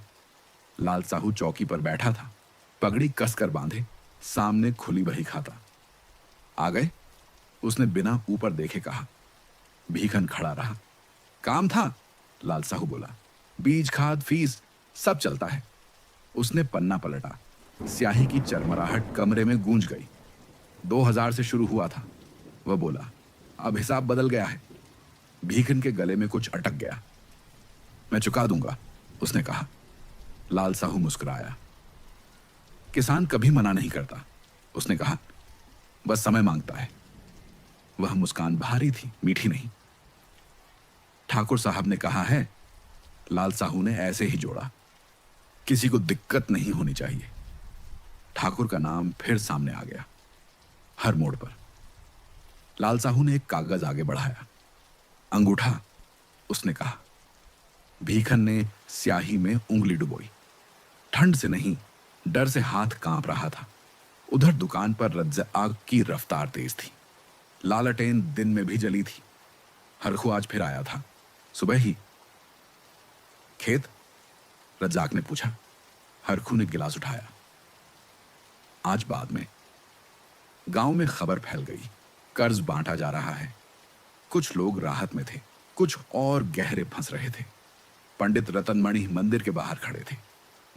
लाल साहू चौकी पर बैठा था, पगड़ी कसकर बांधे, सामने खुली बही खाता। आ गए? उसने बिना ऊपर देखे कहा। भीखन खड़ा रहा। काम था? लाल साहू बोला। बीज, खाद, फीस सब चलता है। उसने पन्ना पलटा। स्याही की चरमराहट कमरे में गूंज गई। 2000 से शुरू हुआ था, वह बोला। अब हिसाब बदल गया है। भीखन के गले में कुछ अटक गया। मैं चुका दूंगा, उसने कहा। लाल साहू मुस्कुराया। किसान कभी मना नहीं करता, उसने कहा। बस समय मांगता है। वह मुस्कान भारी थी, मीठी नहीं। ठाकुर साहब ने कहा है, लाल साहू ने ऐसे ही जोड़ा। किसी को दिक्कत नहीं होनी चाहिए। ठाकुर का नाम फिर सामने आ गया, हर मोड़ पर। लाल साहू ने एक कागज आगे बढ़ाया। अंगूठा, उसने कहा। भीखन ने स्याही में उंगली डुबोई। ठंड से नहीं, डर से हाथ कांप रहा था। उधर दुकान पर रज्ज आग की रफ्तार तेज थी। लालटेन दिन में भी जली थी। हरखू आज फिर आया था, सुबह ही। खेत? रज्जाक ने पूछा। हरखू ने गिलास उठाया। आज बाद में। गांव में खबर फैल गई, कर्ज बांटा जा रहा है। कुछ लोग राहत में थे, कुछ और गहरे फंस रहे थे। पंडित रतनमणि मंदिर के बाहर खड़े थे।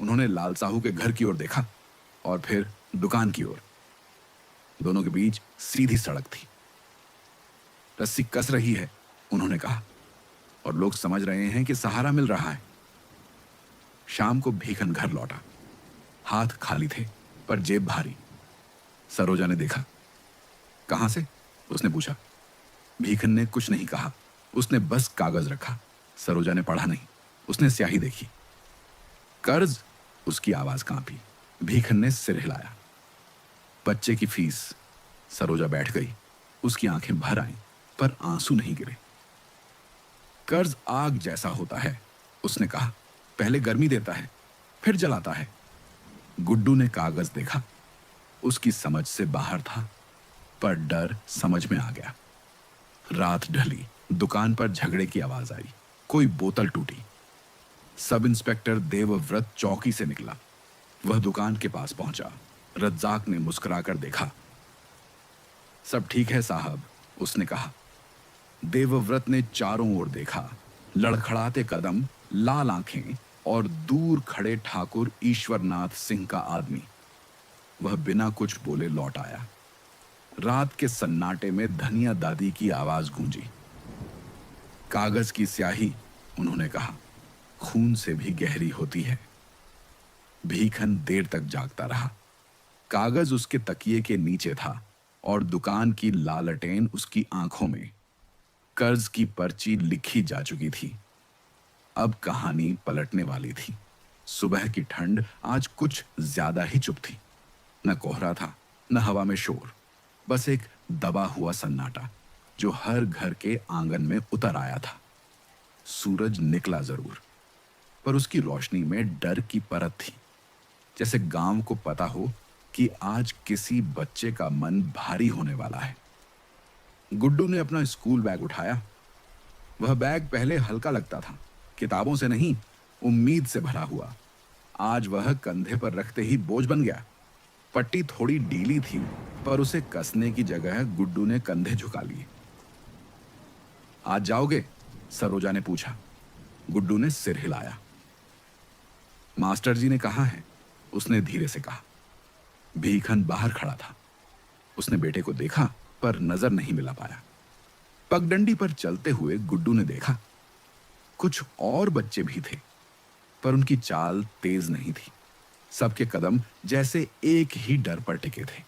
उन्होंने लाल साहू के घर की ओर देखा और फिर दुकान की ओर। दोनों के बीच सीधी सड़क थी। रस्सी कस रही है, उन्होंने कहा, और लोग समझ रहे हैं कि सहारा मिल रहा है। शाम को भीखन घर लौटा। हाथ खाली थे, पर जेब भारी। सरोजा ने देखा। कहां से? उसने पूछा। भीखन ने कुछ नहीं कहा। उसने बस कागज रखा। सरोजा ने पढ़ा नहीं। उसने स्याही देखी। कर्ज? उसकी आवाज कांपी। भीखन ने सिर हिलाया। बच्चे की फीस। सरोजा बैठ गई। उसकी आंखें भर आईं, पर आंसू नहीं गिरे। कर्ज आग जैसा होता है, उसने कहा। पहले गर्मी देता है, फिर जलाता है। गुड्डू ने कागज देखा। उसकी समझ से बाहर था, पर डर समझ में आ गया। रात ढली। दुकान पर झगड़े की आवाज आई। कोई बोतल टूटी। सब इंस्पेक्टर देवव्रत चौकी से निकला। वह दुकान के पास पहुंचा। रज्जाक ने मुस्कुराकर देखा। सब ठीक है साहब, उसने कहा। देवव्रत ने चारों ओर देखा। लड़खड़ाते कदम, लाल आंखें और दूर खड़े ठाकुर ईश्वरनाथ सिंह का आदमी। वह बिना कुछ बोले लौट आया। रात के सन्नाटे में धनिया दादी की आवाज गूंजी। कागज की स्याही, उन्होंने कहा, खून से भी गहरी होती है। भीखन देर तक जागता रहा। कागज उसके तकिए के नीचे था और दुकान की लालटेन उसकी आंखों में। कर्ज की पर्ची लिखी जा चुकी थी। अब कहानी पलटने वाली थी। सुबह की ठंड आज कुछ ज्यादा ही चुप थी। न कोहरा था, न हवा में शोर। बस एक दबा हुआ सन्नाटा जो हर घर के आंगन में उतर आया था। सूरज निकला जरूर, पर उसकी रोशनी में डर की परत थी। जैसे गांव को पता हो कि आज किसी बच्चे का मन भारी होने वाला है। गुड्डू ने अपना स्कूल बैग उठाया। वह बैग पहले हल्का लगता था, किताबों से नहीं, उम्मीद से भरा हुआ। आज वह कंधे पर रखते ही बोझ बन गया। पट्टी थोड़ी ढीली थी, पर उसे कसने की जगह गुड्डू ने कंधे झुका लिए। आज जाओगे? सरोजा ने पूछा। गुड्डू ने सिर हिलाया। मास्टर जी ने कहा है, उसने धीरे से कहा। भीखन बाहर खड़ा था। उसने बेटे को देखा, पर नजर नहीं मिला पाया। पगडंडी पर चलते हुए गुड्डू ने देखा। कुछ और बच्चे भी थे, पर उनकी चाल तेज नहीं थी। सबके कदम जैसे एक ही डर पर टिके थे।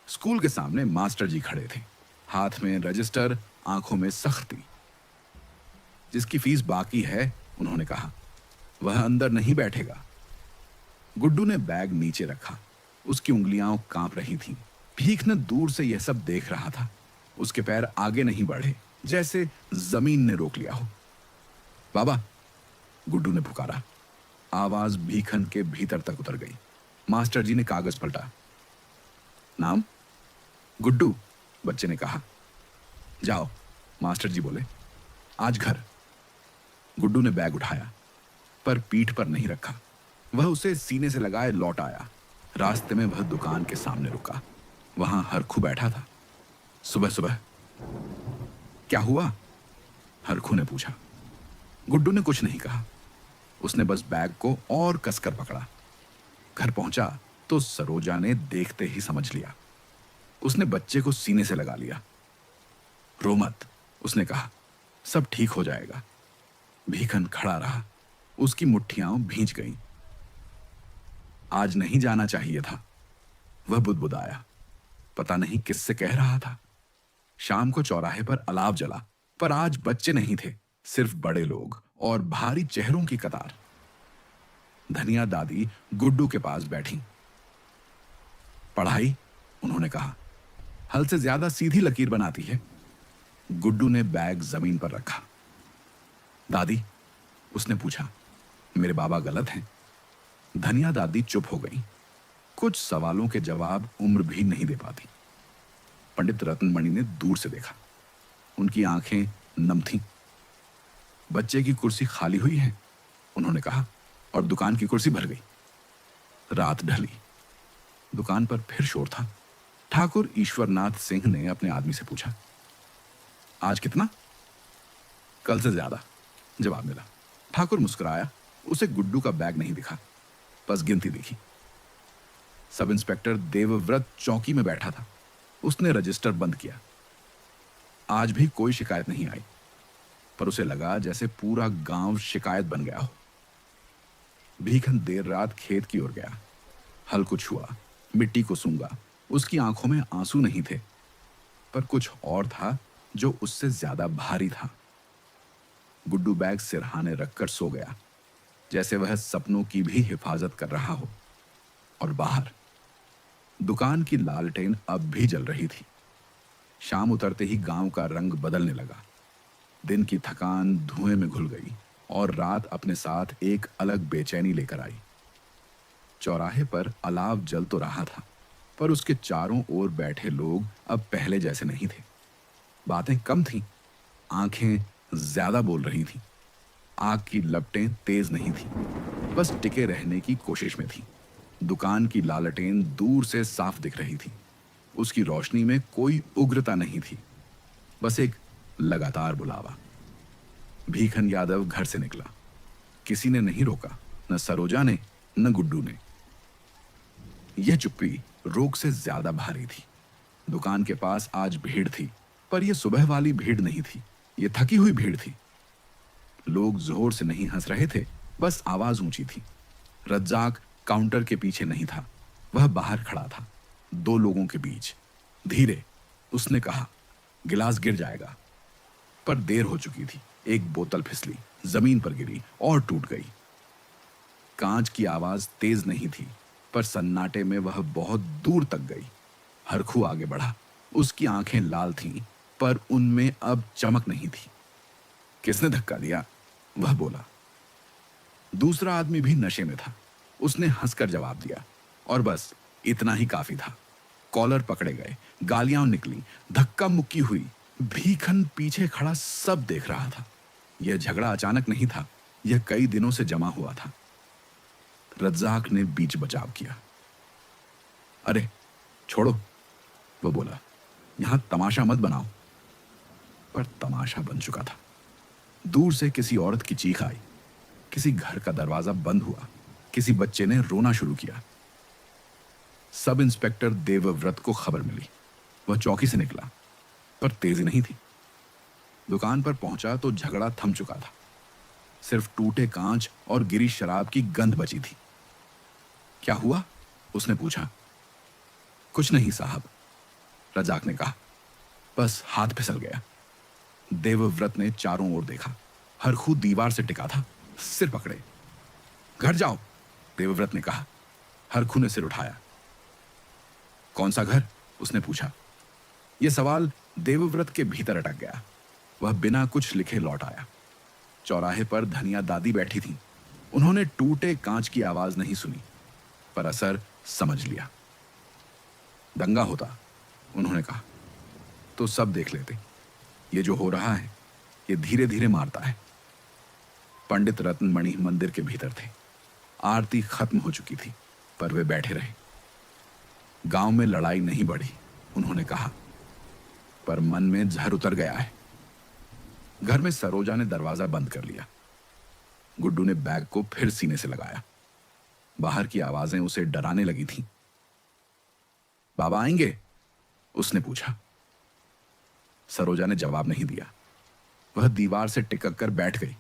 स्कूल के सामने मास्टर जी खड़े थे, हाथ में रजिस्टर, आंखों में सख्ती। जिसकी फीस बाकी है, उन्होंने कहा, वह अंदर नहीं बैठेगा। गुड्डू ने बैग नीचे रखा। उसकी उंगलियां कांप रही थीं। भीख ने दूर से यह सब देख रहा था। उसके पैर आगे नहीं बढ़े, जैसे जमीन ने रोक लिया हो। बाबा, गुड्डू ने पुकारा। आवाज भीखन के भीतर तक उतर गई। मास्टर जी ने कागज पलटा। नाम? गुड्डू, बच्चे ने कहा। जाओ, मास्टर जी बोले। आज घर। गुड्डू ने बैग उठाया, पर पीठ पर नहीं रखा। वह उसे सीने से लगाए लौट आया। रास्ते में वह दुकान के सामने रुका। वहां हरखू बैठा था। सुबह सुबह क्या हुआ? हरखू ने पूछा। गुड्डू ने कुछ नहीं कहा। उसने बस बैग को और कसकर पकड़ा। घर पहुंचा तो सरोजा ने देखते ही समझ लिया। उसने बच्चे को सीने से लगा लिया। रो मत, उसने कहा, सब ठीक हो जाएगा। भीखन खड़ा रहा। उसकी मुट्ठियां भींच गईं। आज नहीं जाना चाहिए था, वह बुदबुदाया। पता नहीं किससे कह रहा था। शाम को चौराहे पर अलाव जला, पर आज बच्चे नहीं थे, सिर्फ बड़े लोग और भारी चेहरों की कतार। धनिया दादी गुड्डू के पास बैठी। पढ़ाई? उन्होंने कहा। हल से ज्यादा सीधी लकीर बनाती है। गुड्डू ने बैग जमीन पर रखा। दादी, उसने पूछा, मेरे बाबा गलत हैं? धनिया दादी चुप हो गई। कुछ सवालों के जवाब उम्र भी नहीं दे पाती। पंडित रत्नमणि ने दूर से देखा। उनकी आंखें नम थीं। बच्चे की कुर्सी खाली हुई है, उन्होंने कहा, और दुकान की कुर्सी भर गई। रात ढली। दुकान पर फिर शोर था। ठाकुर ईश्वरनाथ सिंह ने अपने आदमी से पूछा, आज कितना? कल से ज्यादा, जवाब मिला। ठाकुर मुस्कुराया। उसे गुड्डू का बैग नहीं दिखा, बस गिनती दिखी। सब इंस्पेक्टर देवव्रत चौकी में बैठा था। उसने रजिस्टर बंद किया। आज भी कोई शिकायत नहीं आई, पर उसे लगा जैसे पूरा गांव शिकायत बन गया हो। भीखन देर रात खेत की ओर गया। हल को छुआ, मिट्टी को सूंघा। उसकी आंखों में आंसू नहीं थे, पर कुछ और था जो उससे ज्यादा भारी था। गुड्डू बैग सिरहाने रखकर सो गया, जैसे वह सपनों की भी हिफाजत कर रहा हो। और बाहर दुकान की लालटेन अब भी जल रही थी। शाम उतरते ही गांव का रंग बदलने लगा। दिन की थकान धुएं में घुल गई और रात अपने साथ एक अलग बेचैनी लेकर आई। चौराहे पर अलाव जल तो रहा था, पर उसके चारों ओर बैठे लोग अब पहले जैसे नहीं थे। बातें कम थीं, आंखें ज्यादा बोल रही थीं। आग की लपटें तेज नहीं थीं, बस टिके रहने की कोशिश में थीं। दुकान की लालटेन दूर से साफ दिख रही थी। उसकी रोशनी में कोई उग्रता नहीं थी, बस एक लगातार बुलावा। भीखन यादव घर से निकला। किसी ने नहीं रोका, न सरोजा ने, न गुड्डू ने। यह चुप्पी रोग से ज्यादा भारी थी। दुकान के पास आज भीड़ थी, पर यह सुबह वाली भीड़ नहीं थी, यह थकी हुई भीड़ थी। लोग जोर से नहीं हंस रहे थे, बस आवाज ऊंची थी। रज्जाक काउंटर के पीछे नहीं था, वह बाहर खड़ा था, दो लोगों के बीच। धीरे उसने कहा, गिलास गिर जाएगा। पर देर हो चुकी थी। एक बोतल फिसली, जमीन पर गिरी और टूट गई। कांच की आवाज तेज नहीं थी, पर सन्नाटे में वह बहुत दूर तक गई। हरखू आगे बढ़ा। उसकी आंखें लाल थीं, पर उनमें अब चमक नहीं थी। किसने धक्का दिया? वह बोला। दूसरा आदमी भी नशे में था। उसने हंसकर जवाब दिया, और बस इतना ही काफी था। कॉलर पकड़े गए, गालियां निकली, धक्का मुक्की हुई। भीखन पीछे खड़ा सब देख रहा था। यह झगड़ा अचानक नहीं था, यह कई दिनों से जमा हुआ था। रज्जाक ने बीच बचाव किया। अरे छोड़ो, वह बोला, यहां तमाशा मत बनाओ। पर तमाशा बन चुका था। दूर से किसी औरत की चीख आई। किसी घर का दरवाजा बंद हुआ। किसी बच्चे ने रोना शुरू किया। सब इंस्पेक्टर देवव्रत को खबर मिली। वह चौकी से निकला, पर तेजी नहीं थी। दुकान पर पहुंचा तो झगड़ा थम चुका था। सिर्फ टूटे कांच और गिरी शराब की गंध बची थी। क्या हुआ? उसने पूछा। कुछ नहीं साहब, रजाक ने कहा, बस हाथ फिसल गया। देवव्रत ने चारों ओर देखा। हरखू दीवार से टिका था, सिर पकड़े। घर जाओ, देवव्रत ने कहा। हरखू ने सिर उठाया। कौन सा घर? उसने पूछा। यह सवाल देवव्रत के भीतर अटक गया। वह बिना कुछ लिखे लौट आया। चौराहे पर धनिया दादी बैठी थी। उन्होंने टूटे कांच की आवाज नहीं सुनी, पर असर समझ लिया। दंगा होता, उन्होंने कहा, तो सब देख लेते। ये जो हो रहा है, ये धीरे धीरे मारता है। पंडित रत्नमणि मंदिर के भीतर थे। आरती खत्म हो चुकी थी, पर वे बैठे रहे। गांव में लड़ाई नहीं बढ़ी, उन्होंने कहा, पर मन में जहर उतर गया है। घर में सरोजा ने दरवाजा बंद कर लिया। गुड्डू ने बैग को फिर सीने से लगाया। बाहर की आवाजें उसे डराने लगी थीं। बाबा आएंगे? उसने पूछा। सरोजा ने जवाब नहीं दिया। वह दीवार से टिकक कर बैठ गई।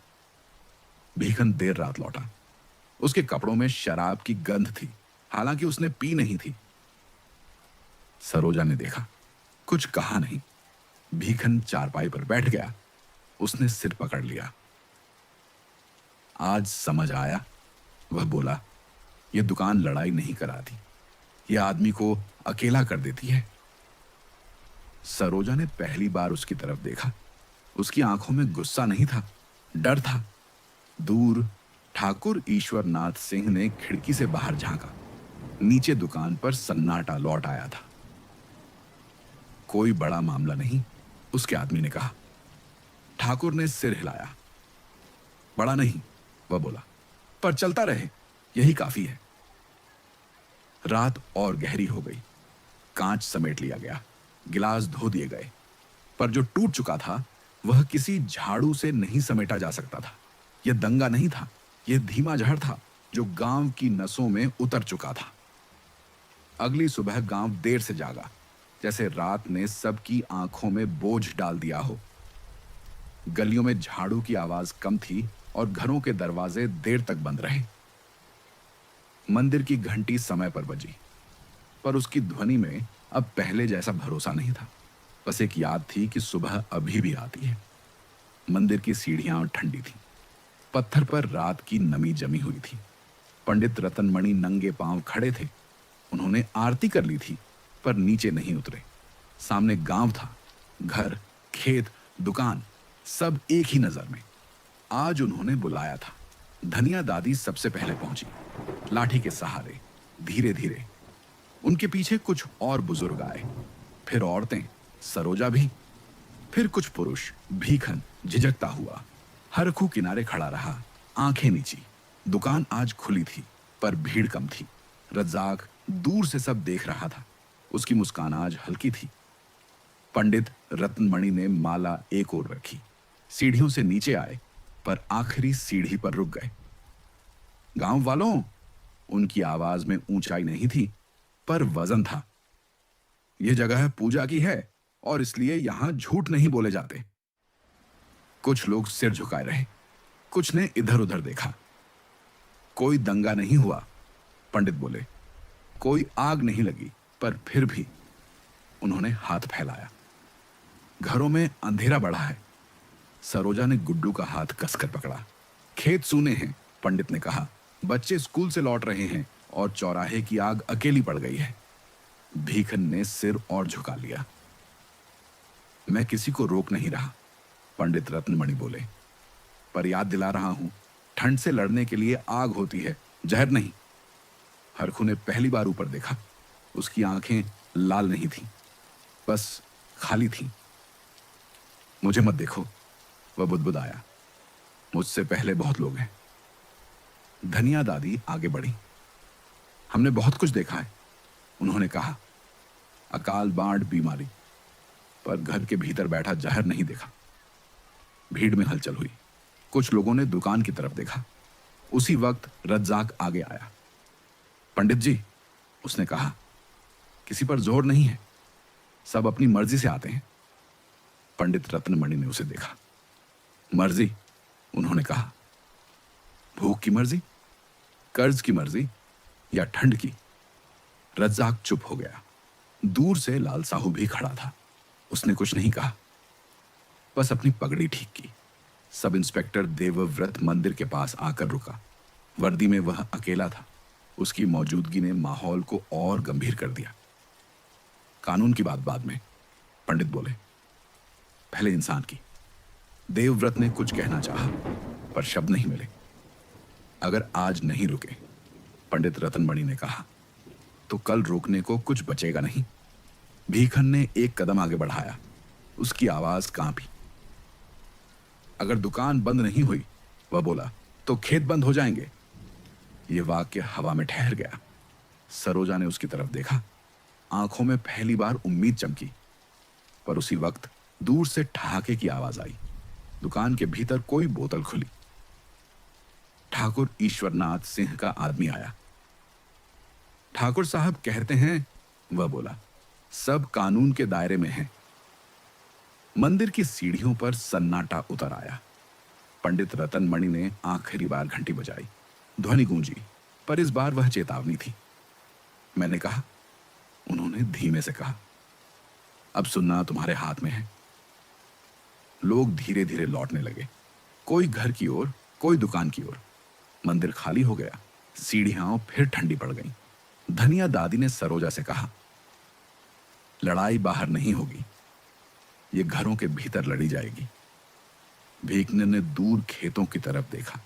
भीखन देर रात लौटा। उसके कपड़ों में शराब की गंध थी, हालांकि उसने पी नहीं थी। सरोजा ने देखा, कुछ कहा नहीं। भीखन चारपाई पर बैठ गया। उसने सिर पकड़ लिया। आज समझ आया, वह बोला, यह दुकान लड़ाई नहीं कराती, यह आदमी को अकेला कर देती है। सरोजा ने पहली बार उसकी तरफ देखा। उसकी आंखों में गुस्सा नहीं था, डर था। दूर ठाकुर ईश्वरनाथ सिंह ने खिड़की से बाहर झांका। नीचे दुकान पर सन्नाटा लौट आया था। कोई बड़ा मामला नहीं, उसके आदमी ने कहा। ठाकुर ने सिर हिलाया। बड़ा नहीं, वह बोला, पर चलता रहे, यही काफी है। रात और गहरी हो गई। कांच समेट लिया गया, गिलास धो दिए गए, पर जो टूट चुका था वह किसी झाड़ू से नहीं समेटा जा सकता था। यह दंगा नहीं था, यह धीमा जहर था जो गांव की नसों में उतर चुका था। अगली सुबह गांव देर से जागा, जैसे रात ने सबकी आंखों में बोझ डाल दिया हो। गलियों में झाड़ू की आवाज कम थी और घरों के दरवाजे देर तक बंद रहे। मंदिर की घंटी समय पर बजी, पर उसकी ध्वनि में अब पहले जैसा भरोसा नहीं था। बस एक याद थी कि सुबह अभी भी आती है। मंदिर की सीढ़ियां ठंडी थीं। पत्थर पर रात की नमी जमी हुई थी। पंडित रतनमणि नंगे पांव खड़े थे। उन्होंने आरती कर ली थी, पर नीचे नहीं उतरे। सामने गांव था, घर, खेत, दुकान, सब एक ही नजर में। आज उन्होंने बुलाया था। धनिया दादी सबसे पहले पहुंची, लाठी के सहारे, धीरे धीरे। उनके पीछे कुछ और बुजुर्ग आए, फिर औरतें, सरोजा भी, फिर कुछ पुरुष। भीखन झिझकता हुआ हरखू किनारे खड़ा रहा, आंखें नीची। दुकान आज खुली थी, पर भीड़ कम थी। रज्जाक दूर से सब देख रहा था। उसकी मुस्कान आज हल्की थी। पंडित रत्नमणि ने माला एक ओर रखी। सीढ़ियों से नीचे आए, पर आखिरी सीढ़ी पर रुक गए। गांव वालों, उनकी आवाज में ऊंचाई नहीं थी, पर वजन था। यह जगह पूजा की है और इसलिए यहां झूठ नहीं बोले जाते। कुछ लोग सिर झुकाए रहे, कुछ ने इधर उधर देखा। कोई दंगा नहीं हुआ, पंडित बोले। कोई आग नहीं लगी, पर फिर भी। उन्होंने हाथ फैलाया। घरों में अंधेरा बढ़ा है। सरोजा ने गुड्डू का हाथ कसकर पकड़ा। खेत सूने हैं, पंडित ने कहा। बच्चे स्कूल से लौट रहे हैं और चौराहे की आग अकेली पड़ गई है। भीखन ने सिर और झुका लिया। मैं किसी को रोक नहीं रहा, पंडित रत्नमणि बोले, पर याद दिला रहा हूं, ठंड से लड़ने के लिए आग होती है, जहर नहीं। हरखू ने पहली बार ऊपर देखा। उसकी आंखें लाल नहीं थीं, बस खाली थीं। मुझे मत देखो, वह बुदबुदाया। मुझसे पहले बहुत लोग हैं। धनिया दादी आगे बढ़ी। हमने बहुत कुछ देखा है, उन्होंने कहा। अकाल, बाढ़, बीमारी, पर घर के भीतर बैठा जहर नहीं देखा। भीड़ में हलचल हुई। कुछ लोगों ने दुकान की तरफ देखा। उसी वक्त रज्जाक आगे आया। पंडित जी, उसने कहा, किसी पर जोर नहीं है, सब अपनी मर्जी से आते हैं। पंडित रत्नमणि ने उसे देखा। मर्जी, उन्होंने कहा। भूख की मर्जी, कर्ज की मर्जी, या ठंड की? रज्जाक चुप हो गया। दूर से लाल साहू भी खड़ा था। उसने कुछ नहीं कहा, बस अपनी पगड़ी ठीक की। सब इंस्पेक्टर देवव्रत मंदिर के पास आकर रुका। वर्दी में वह अकेला था। उसकी मौजूदगी ने माहौल को और गंभीर कर दिया। कानून की बात बाद में, पंडित बोले, पहले इंसान की। देवव्रत ने कुछ कहना चाहा, पर शब्द नहीं मिले। अगर आज नहीं रुके, पंडित रतनमणि ने कहा, तो कल रोकने को कुछ बचेगा नहीं। भीखन ने एक कदम आगे बढ़ाया। उसकी आवाज कांपी। अगर दुकान बंद नहीं हुई, वह बोला, तो खेत बंद हो जाएंगे। यह वाक्य हवा में ठहर गया। सरोजा ने उसकी तरफ देखा। आंखों में पहली बार उम्मीद चमकी। पर उसी वक्त दूर से ठहाके की आवाज आई। दुकान के भीतर कोई बोतल खुली। ठाकुर ईश्वरनाथ सिंह का आदमी आया। ठाकुर साहब कहते हैं, वह बोला, सब कानून के दायरे में हैं। मंदिर की सीढ़ियों पर सन्नाटा उतर आया। पंडित रतनमणि ने आखिरी बार घंटी बजाई। ध्वनि गूंजी, पर इस बार वह चेतावनी थी। मैंने कहा, उन्होंने धीमे से कहा, अब सुनना तुम्हारे हाथ में है। लोग धीरे धीरे लौटने लगे, कोई घर की ओर, कोई दुकान की ओर। मंदिर खाली हो गया। सीढ़ियां फिर ठंडी पड़ गईं। धनिया दादी ने सरोजा से कहा, लड़ाई बाहर नहीं होगी, ये घरों के भीतर लड़ी जाएगी। भीखने ने दूर खेतों की तरफ देखा।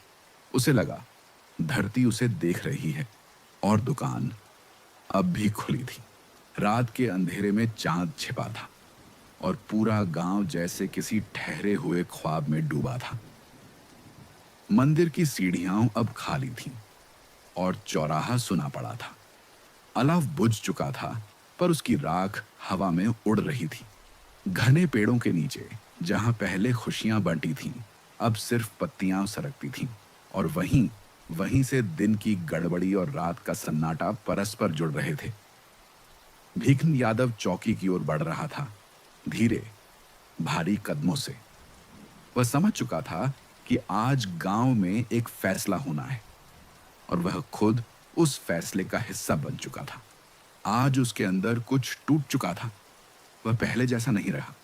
उसे लगा धरती उसे देख रही है और दुकान अब भी खुली थी। रात के अंधेरे में चांद छिपा था और पूरा गांव जैसे किसी ठहरे हुए ख्वाब में डूबा था। मंदिर की सीढ़ियां अब खाली थीं और चौराहा सुना पड़ा था। अलाव बुझ चुका था, पर उसकी राख हवा में उड़ रही थी। घने पेड़ों के नीचे जहां पहले खुशियां बंटी थीं, अब सिर्फ पत्तियां सरकती थीं और वहीं से दिन की गड़बड़ी और रात का सन्नाटा परस्पर जुड़ रहे थे। भीखन यादव चौकी की ओर बढ़ रहा था, धीरे भारी कदमों से। वह समझ चुका था कि आज गांव में एक फैसला होना है और वह खुद उस फैसले का हिस्सा बन चुका था। आज उसके अंदर कुछ टूट चुका था। वह पहले जैसा नहीं रहा।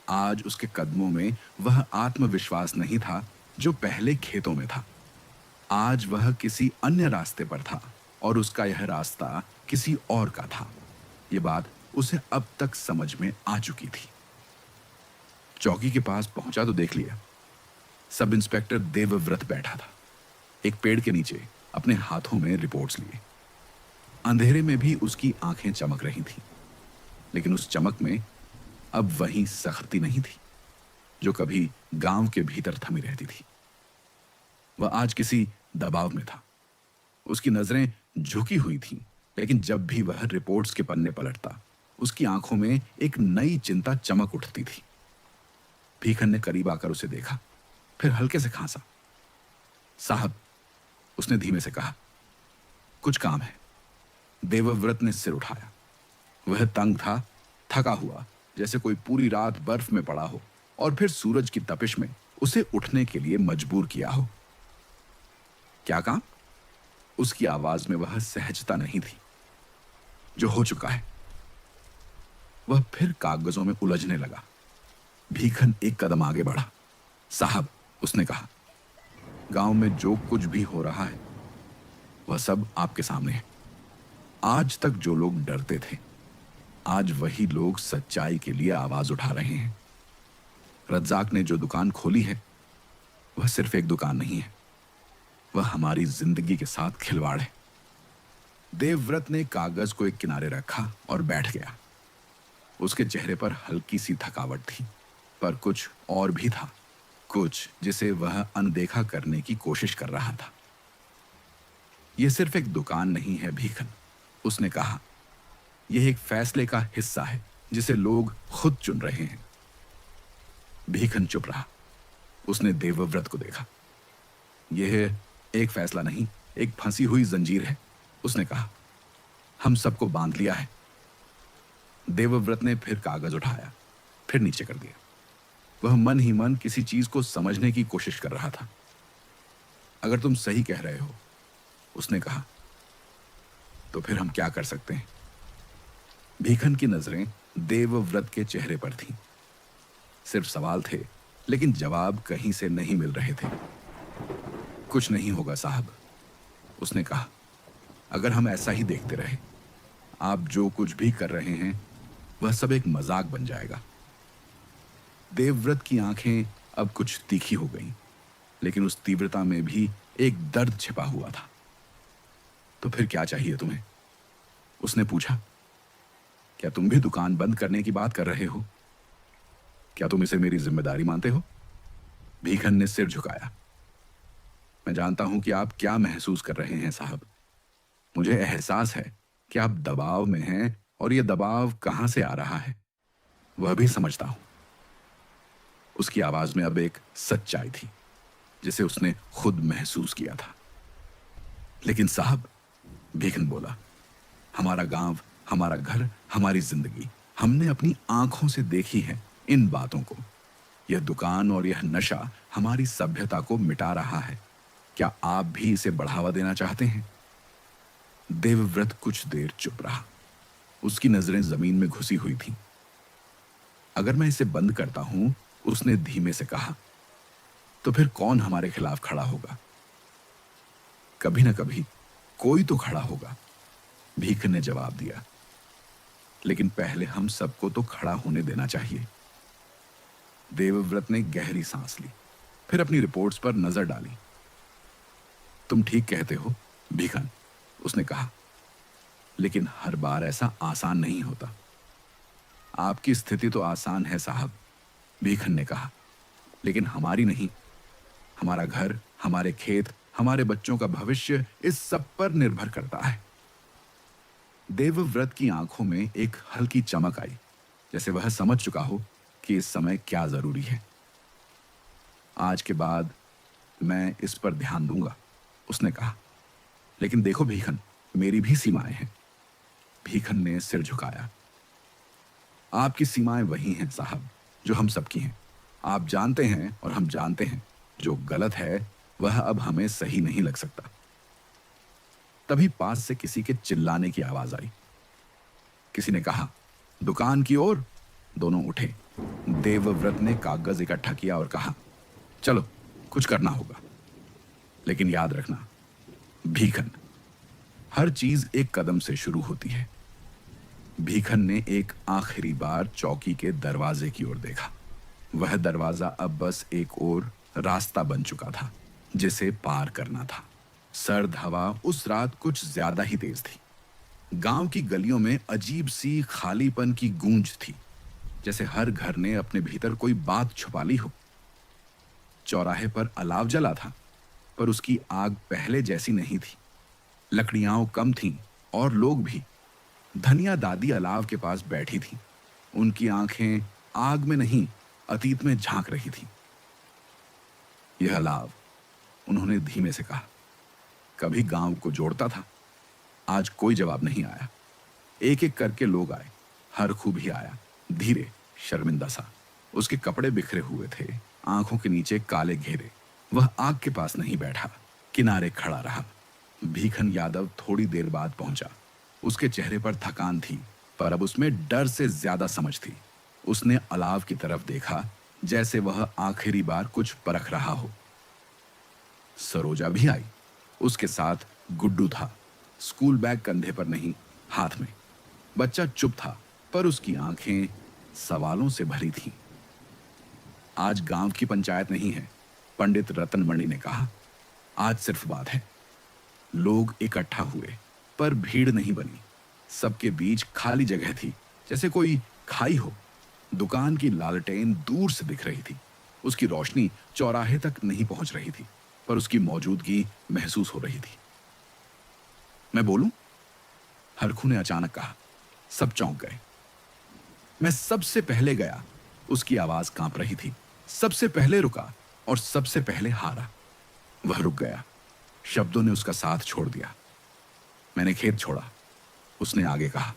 आज उसके कदमों में वह आत्मविश्वास नहीं था जो पहले खेतों में था। आज वह किसी अन्य रास्ते पर था और उसका यह रास्ता किसी और का था। यह बात उसे अब तक समझ में आ चुकी थी। चौकी के पास पहुंचा तो देख लिया, सब इंस्पेक्टर देवव्रत बैठा था, एक पेड़ के नीचे, अपने हाथों में रिपोर्ट्स लिए। अंधेरे में भी उसकी आंखें चमक रही थीं, लेकिन उस चमक में अब वही सख्ती नहीं थी जो कभी गांव के भीतर थमी रहती थी। वह आज किसी दबाव में था। उसकी नजरें झुकी हुई थीं, लेकिन जब भी वह रिपोर्ट्स के पन्ने पलटता, उसकी आंखों में एक नई चिंता चमक उठती थी। भीखन ने करीब आकर उसे देखा, फिर हल्के से खांसा। साहब, उसने धीमे से कहा, कुछ काम है। देवव्रत ने सिर उठाया। वह तंग था, थका हुआ, जैसे कोई पूरी रात बर्फ में पड़ा हो और फिर सूरज की तपिश में उसे उठने के लिए मजबूर किया हो। क्या काम? उसकी आवाज में वह सहजता नहीं थी। जो हो चुका है। वह फिर कागजों में उलझने लगा। भीखन एक कदम आगे बढ़ा। साहब, उसने कहा, गांव में जो कुछ भी हो रहा है वह सब आपके सामने है। आज तक जो लोग डरते थे, आज वही लोग सच्चाई के लिए आवाज उठा रहे हैं। रज्जाक ने जो दुकान खोली है, वह सिर्फ एक दुकान नहीं है, वह हमारी जिंदगी के साथ खिलवाड़ है। देवव्रत ने कागज को एक किनारे रखा और बैठ गया। उसके चेहरे पर हल्की सी थकावट थी, पर कुछ और भी था, कुछ जिसे वह अनदेखा करने की कोशिश कर रहा था। यह सिर्फ एक दुकान नहीं है भीखन, उसने कहा, यह एक फैसले का हिस्सा है जिसे लोग खुद चुन रहे हैं। भीखन चुप रहा। उसने देवव्रत को देखा। यह एक फैसला नहीं, एक फंसी हुई जंजीर है, उसने कहा। हम सबको बांध लिया है। देवव्रत ने फिर कागज उठाया, फिर नीचे कर दिया। वह मन ही मन किसी चीज को समझने की कोशिश कर रहा था। अगर तुम सही कह रहे हो, उसने कहा, तो फिर हम क्या कर सकते हैं? भीखन की नजरें देवव्रत के चेहरे पर थीं। सिर्फ सवाल थे, लेकिन जवाब कहीं से नहीं मिल रहे थे। कुछ नहीं होगा साहब, उसने कहा। अगर हम ऐसा ही देखते रहे, आप जो कुछ भी कर रहे हैं वह सब एक मजाक बन जाएगा। देवव्रत की आंखें अब कुछ तीखी हो गईं। लेकिन उस तीव्रता में भी एक दर्द छिपा हुआ था। तो फिर क्या चाहिए तुम्हें? उसने पूछा। क्या तुम भी दुकान बंद करने की बात कर रहे हो? क्या तुम इसे मेरी जिम्मेदारी मानते हो? भीखन ने सिर झुकाया। मैं जानता हूं कि आप क्या महसूस कर रहे हैं साहब। मुझे एहसास है कि आप दबाव में हैं और यह दबाव कहां से आ रहा है वह भी समझता हूं। उसकी आवाज में अब एक सच्चाई थी जिसे उसने खुद महसूस किया था। लेकिन साहब, भीखन बोला, हमारा गांव, हमारा घर, हमारी जिंदगी, हमने अपनी आंखों से देखी है इन बातों को। यह दुकान और यह नशा हमारी सभ्यता को मिटा रहा है। क्या आप भी इसे बढ़ावा देना चाहते हैं? देवव्रत कुछ देर चुप रहा। उसकी नजरें जमीन में घुसी हुई थीं। अगर मैं इसे बंद करता हूं, उसने धीमे से कहा, तो फिर कौन हमारे खिलाफ खड़ा होगा? कभी ना कभी कोई तो खड़ा होगा, भीखन ने जवाब दिया। लेकिन पहले हम सबको तो खड़ा होने देना चाहिए। देवव्रत ने गहरी सांस ली, फिर अपनी रिपोर्ट्स पर नजर डाली। तुम ठीक कहते हो भीखन, उसने कहा, लेकिन हर बार ऐसा आसान नहीं होता। आपकी स्थिति तो आसान है साहब, भीखन ने कहा, लेकिन हमारी नहीं। हमारा घर, हमारे खेत, हमारे बच्चों का भविष्य इस सब पर निर्भर करता है। देवव्रत की आंखों में एक हल्की चमक आई, जैसे वह समझ चुका हो कि इस समय क्या जरूरी है। आज के बाद मैं इस पर ध्यान दूंगा, उसने कहा। लेकिन देखो भीखन, मेरी भी सीमाएं हैं। भीखन ने सिर झुकाया। आपकी सीमाएं वही हैं साहब जो हम सबकी हैं। आप जानते हैं और हम जानते हैं, जो गलत है वह अब हमें सही नहीं लग सकता। तभी पास से किसी के चिल्लाने की आवाज आई। किसी ने कहा, दुकान की ओर। दोनों उठे। देवव्रत ने कागज इकट्ठा किया और कहा, चलो कुछ करना होगा। लेकिन याद रखना भीखन, हर चीज एक कदम से शुरू होती है। भीखन ने एक आखिरी बार चौकी के दरवाजे की ओर देखा। वह दरवाजा अब बस एक और रास्ता बन चुका था जिसे पार करना था। सर्द हवा उस रात कुछ ज्यादा ही तेज थी। गांव की गलियों में अजीब सी खालीपन की गूंज थी, जैसे हर घर ने अपने भीतर कोई बात छुपा ली हो। चौराहे पर अलाव जला था, पर उसकी आग पहले जैसी नहीं थी। लकड़ियां कम थीं और लोग भी। धनिया दादी अलाव के पास बैठी थी। उनकी आंखें आग में नहीं, अतीत में झांक रही थी। यह अलाव, उन्होंने धीमे से कहा, कभी गांव को जोड़ता था। आज कोई जवाब नहीं आया। एक एक करके लोग आए। हर खूब ही आया, धीरे, शर्मिंदा सा। उसके कपड़े बिखरे हुए थे, आंखों के नीचे काले घेरे। वह आग के पास नहीं बैठा, किनारे खड़ा रहा। भीखन यादव थोड़ी देर बाद पहुंचा। उसके चेहरे पर थकान थी, पर अब उसमें डर से ज्यादा समझ थी। उसने अलाव की तरफ देखा, जैसे वह आखिरी बार कुछ परख रहा हो। सरोजा भी आई। उसके साथ गुड्डू था, स्कूल बैग कंधे पर नहीं, हाथ में। बच्चा चुप था, पर उसकी आंखें सवालों से भरी थीं। आज गांव की पंचायत नहीं है, पंडित रतनमणि ने कहा। आज सिर्फ बात है। लोग इकट्ठा हुए, पर भीड़ नहीं बनी। सबके बीच खाली जगह थी, जैसे कोई खाई हो। दुकान की लालटेन दूर से दिख रही थी। उसकी रोशनी चौराहे तक नहीं पहुंच रही थी, पर उसकी मौजूदगी महसूस हो रही थी। मैं बोलूं? हरखू ने अचानक कहा। सब चौंक गए। मैं सबसे पहले गया। उसकी आवाज कांप रही थी। सबसे पहले रुका और सबसे पहले हारा। वह रुक गया। शब्दों ने उसका साथ छोड़ दिया। मैंने खेत छोड़ा, उसने आगे कहा।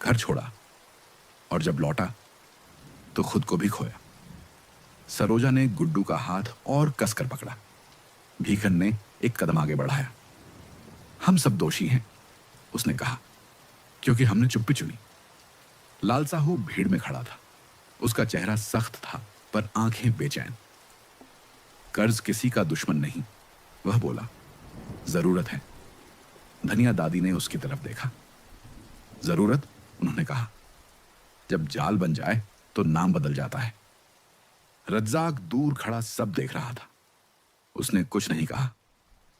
घर छोड़ा, और जब लौटा तो खुद को भी खोया। सरोजा ने गुड्डू का हाथ और कसकर पकड़ा। भीखन ने एक कदम आगे बढ़ाया। हम सब दोषी हैं, उसने कहा, क्योंकि हमने चुप्पी चुनी। लाल साहू भीड़ में खड़ा था। उसका चेहरा सख्त था, पर आंखें बेचैन। कर्ज किसी का दुश्मन नहीं, वह बोला। जरूरत है। धनिया दादी ने उसकी तरफ देखा। जरूरत? उन्होंने कहा। जब जाल बन जाए तो नाम बदल जाता है। रज्जाक दूर खड़ा सब देख रहा था। उसने कुछ नहीं कहा,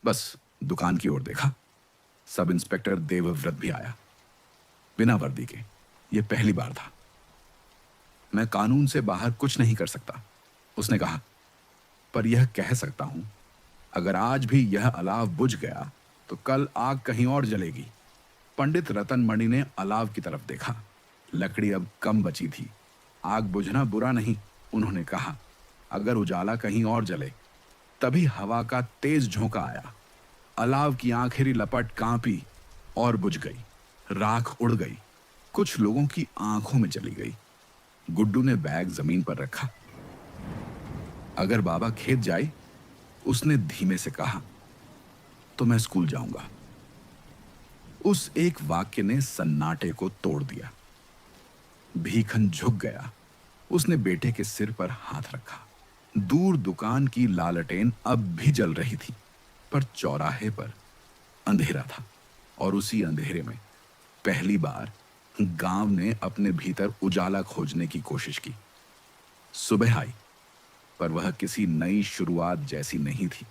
बस दुकान की ओर देखा। सब इंस्पेक्टर देवव्रत भी आया, बिना वर्दी के। यह पहली बार था। मैं कानून से बाहर कुछ नहीं कर सकता, उसने कहा, पर यह कह सकता हूं, अगर आज भी यह अलाव बुझ गया तो कल आग कहीं और जलेगी। पंडित रतन मणि ने अलाव की तरफ देखा। लकड़ी अब कम बची थी। आग बुझना बुरा नहीं, उन्होंने कहा, अगर उजाला कहीं और जले। तभी हवा का तेज झोंका आया। अलाव की आखिरी लपट कांपी और बुझ गई। राख उड़ गई, कुछ लोगों की आंखों में चली गई। गुड्डू ने बैग जमीन पर रखा। अगर बाबा खेत जाए, उसने धीमे से कहा, तो मैं स्कूल जाऊंगा। उस एक वाक्य ने सन्नाटे को तोड़ दिया। भीखन झुक गया। उसने बेटे के सिर पर हाथ रखा। दूर दुकान की लालटेन अब भी जल रही थी, पर चौराहे पर अंधेरा था। और उसी अंधेरे में पहली बार गांव ने अपने भीतर उजाला खोजने की कोशिश की। सुबह आई, पर वह किसी नई शुरुआत जैसी नहीं थी।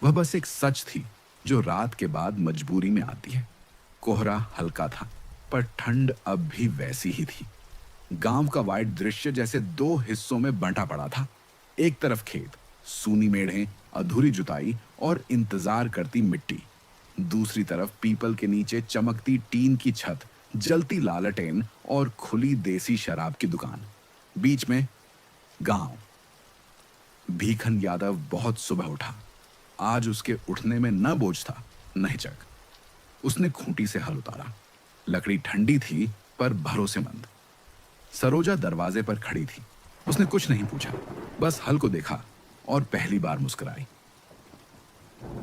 वह बस एक सच थी जो रात के बाद मजबूरी में आती है। कोहरा हल्का था, पर ठंड अब भी वैसी ही थी। गांव का वाइट दृश्य जैसे दो हिस्सों में बंटा पड़ा था। एक तरफ खेत, सूनी मेढ़ें, अधूरी जुताई और इंतजार करती मिट्टी। दूसरी तरफ पीपल के नीचे चमकती टीन की छत, जलती लालटेन और खुली देसी शराब की दुकान। बीच में गांव। भीखन यादव बहुत सुबह उठा। आज उसके उठने में न बोझ था, न हिचक। उसने खूंटी से हल उतारा। लकड़ी ठंडी थी, पर भरोसेमंद। सरोजा दरवाजे पर खड़ी थी। उसने कुछ नहीं पूछा, बस हल को देखा और पहली बार मुस्कुराई।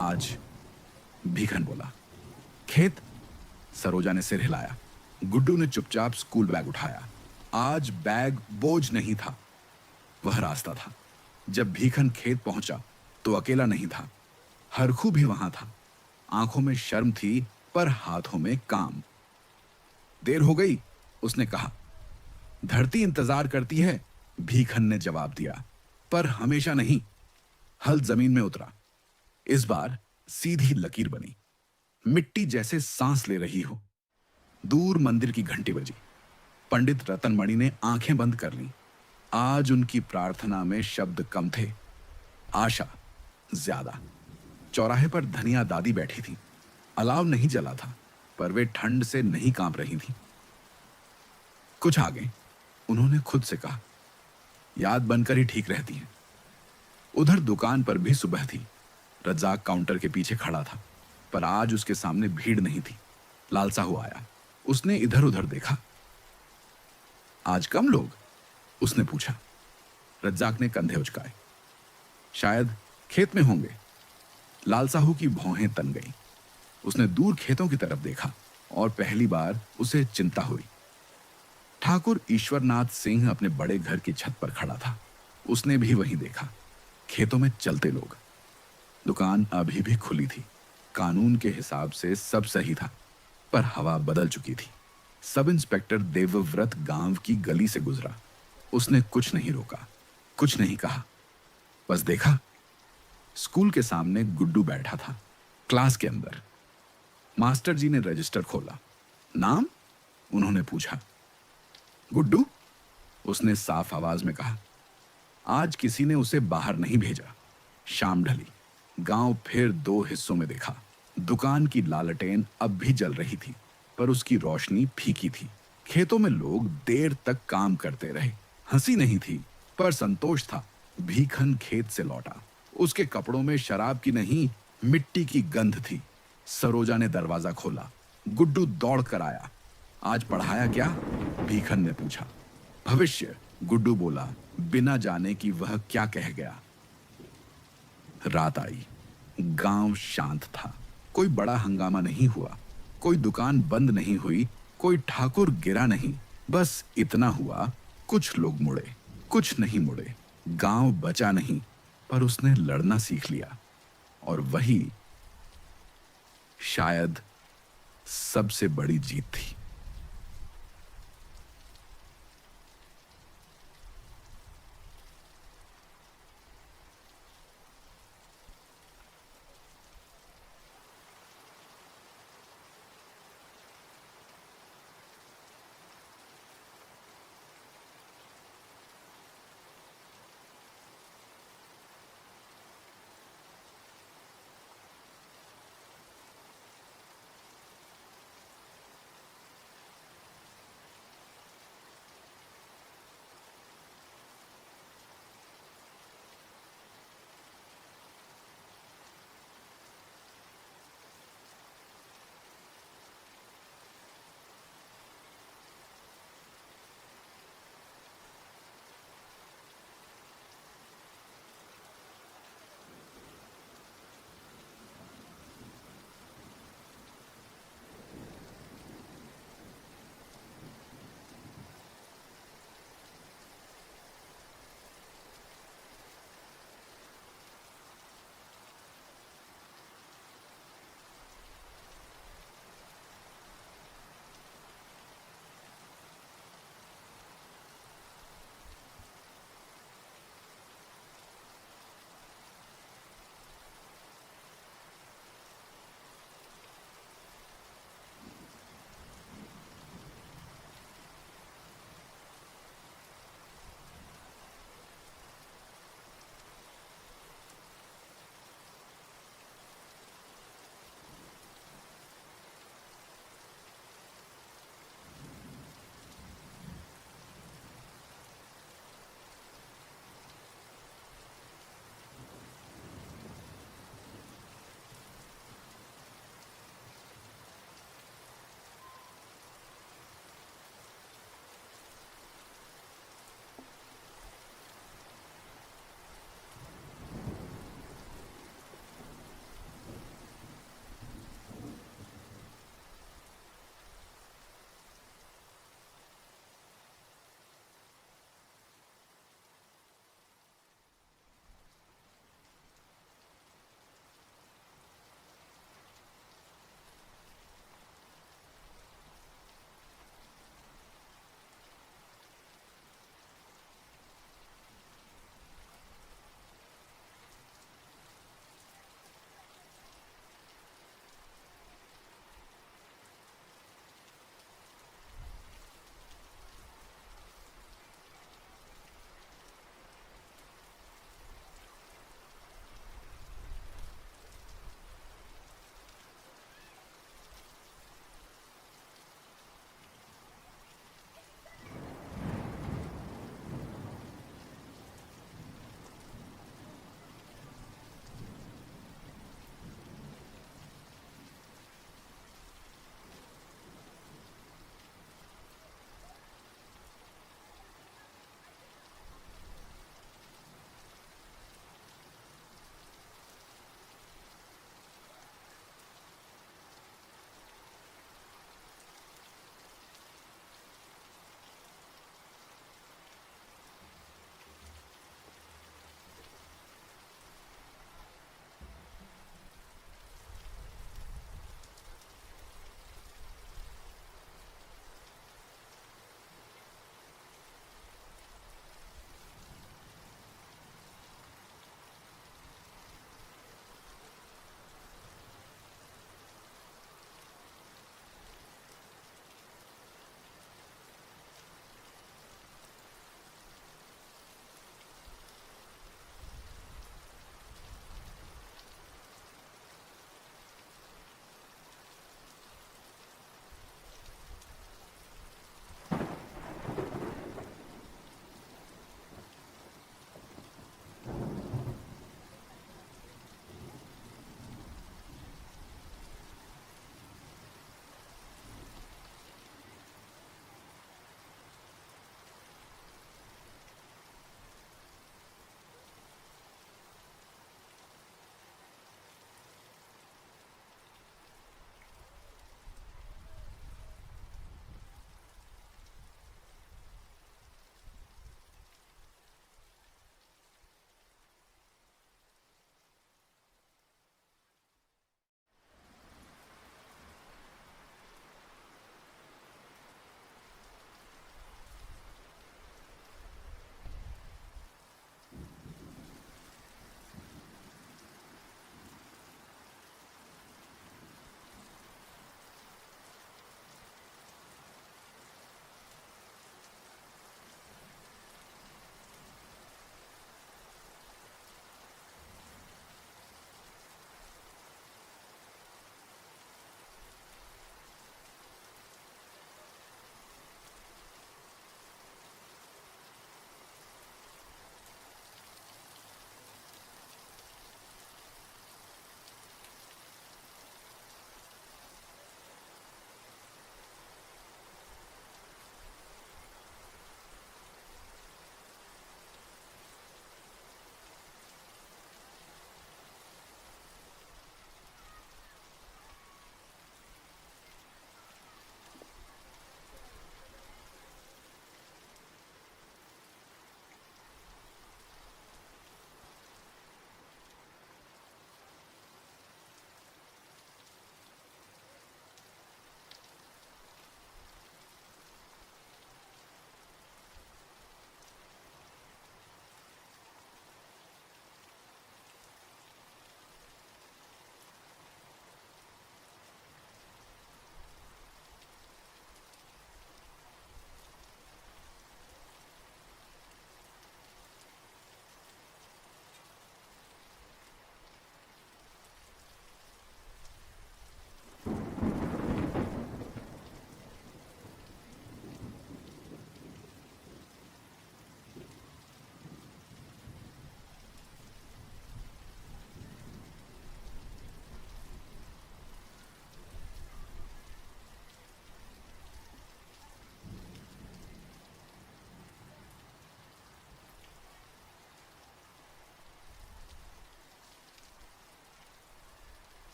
आज, भीखन बोला। खेत? सरोजा ने सिर हिलाया। गुड्डू ने चुपचाप स्कूल बैग उठाया। आज बैग बोझ नहीं था, वह रास्ता था। जब भीखन खेत पहुंचा तो अकेला नहीं था। हरखू भी वहां था। आंखों में शर्म थी, पर हाथों में काम। देर हो गई, उसने कहा। धरती इंतजार करती है, भीखन ने जवाब दिया, पर हमेशा नहीं। हल जमीन में उतरा। इस बार सीधी लकीर बनी, मिट्टी जैसे सांस ले रही हो। दूर मंदिर की घंटी बजी। पंडित रतन मणि ने आंखें बंद कर लीं। आज उनकी प्रार्थना में शब्द कम थे, आशा ज्यादा। चौराहे पर धनिया दादी बैठी थी। अलाव नहीं जला था, पर वे ठंड से नहीं कांप रही थी। कुछ आगे, उन्होंने खुद से कहा, याद बनकर ही ठीक रहती है। उधर दुकान पर भी सुबह थी। रज्जाक काउंटर के पीछे खड़ा था, पर आज उसके सामने भीड़ नहीं थी। लाल साहू आया। उसने इधर उधर देखा। आज कम लोग? उसने पूछा। रज्जाक ने कंधे उचकाए। शायद खेत में होंगे। लाल साहू की भौहें तन गईं। उसने दूर खेतों की तरफ देखा और पहली बार उसे चिंता हुई। ठाकुर ईश्वरनाथ सिंह अपने बड़े घर की छत पर खड़ा था। उसने भी वहीं देखा। खेतों में चलते लोग। दुकान अभी भी खुली थी। कानून के हिसाब से सब सही था, पर हवा बदल चुकी थी। सब इंस्पेक्टर देवव्रत गांव की गली से गुजरा। उसने कुछ नहीं रोका, कुछ नहीं कहा, बस देखा। स्कूल के सामने गुड्डू बैठा था, क्लास के अंदर। मास्टर जी ने रजिस्टर खोला। नाम? उन्होंने पूछा। गुड्डू, उसने साफ आवाज में कहा। आज किसी ने उसे बाहर नहीं भेजा। शाम ढली। गांव फिर दो हिस्सों में देखा। दुकान की लालटेन अब भी जल रही थी, पर उसकी रोशनी फीकी थी। खेतों में लोग देर तक काम करते रहे। हंसी नहीं थी, पर संतोष था। भीखन खेत से लौटा। उसके कपड़ों में शराब की नहीं, मिट्टी की गंध थी। सरोजा ने दरवाजा खोला। गुड्डू दौड़ कर आया। आज पढ़ाया क्या? भीखन ने पूछा। भविष्य, गुड्डू बोला, बिना जाने कि वह क्या कह गया। रात आई। गांव शांत था। कोई बड़ा हंगामा नहीं हुआ। कोई दुकान बंद नहीं हुई। कोई ठाकुर गिरा नहीं। बस इतना हुआ, कुछ लोग मुड़े, कुछ नहीं मुड़े। गांव बचा नहीं, पर उसने लड़ना सीख लिया। और वही शायद सबसे बड़ी जीत थी।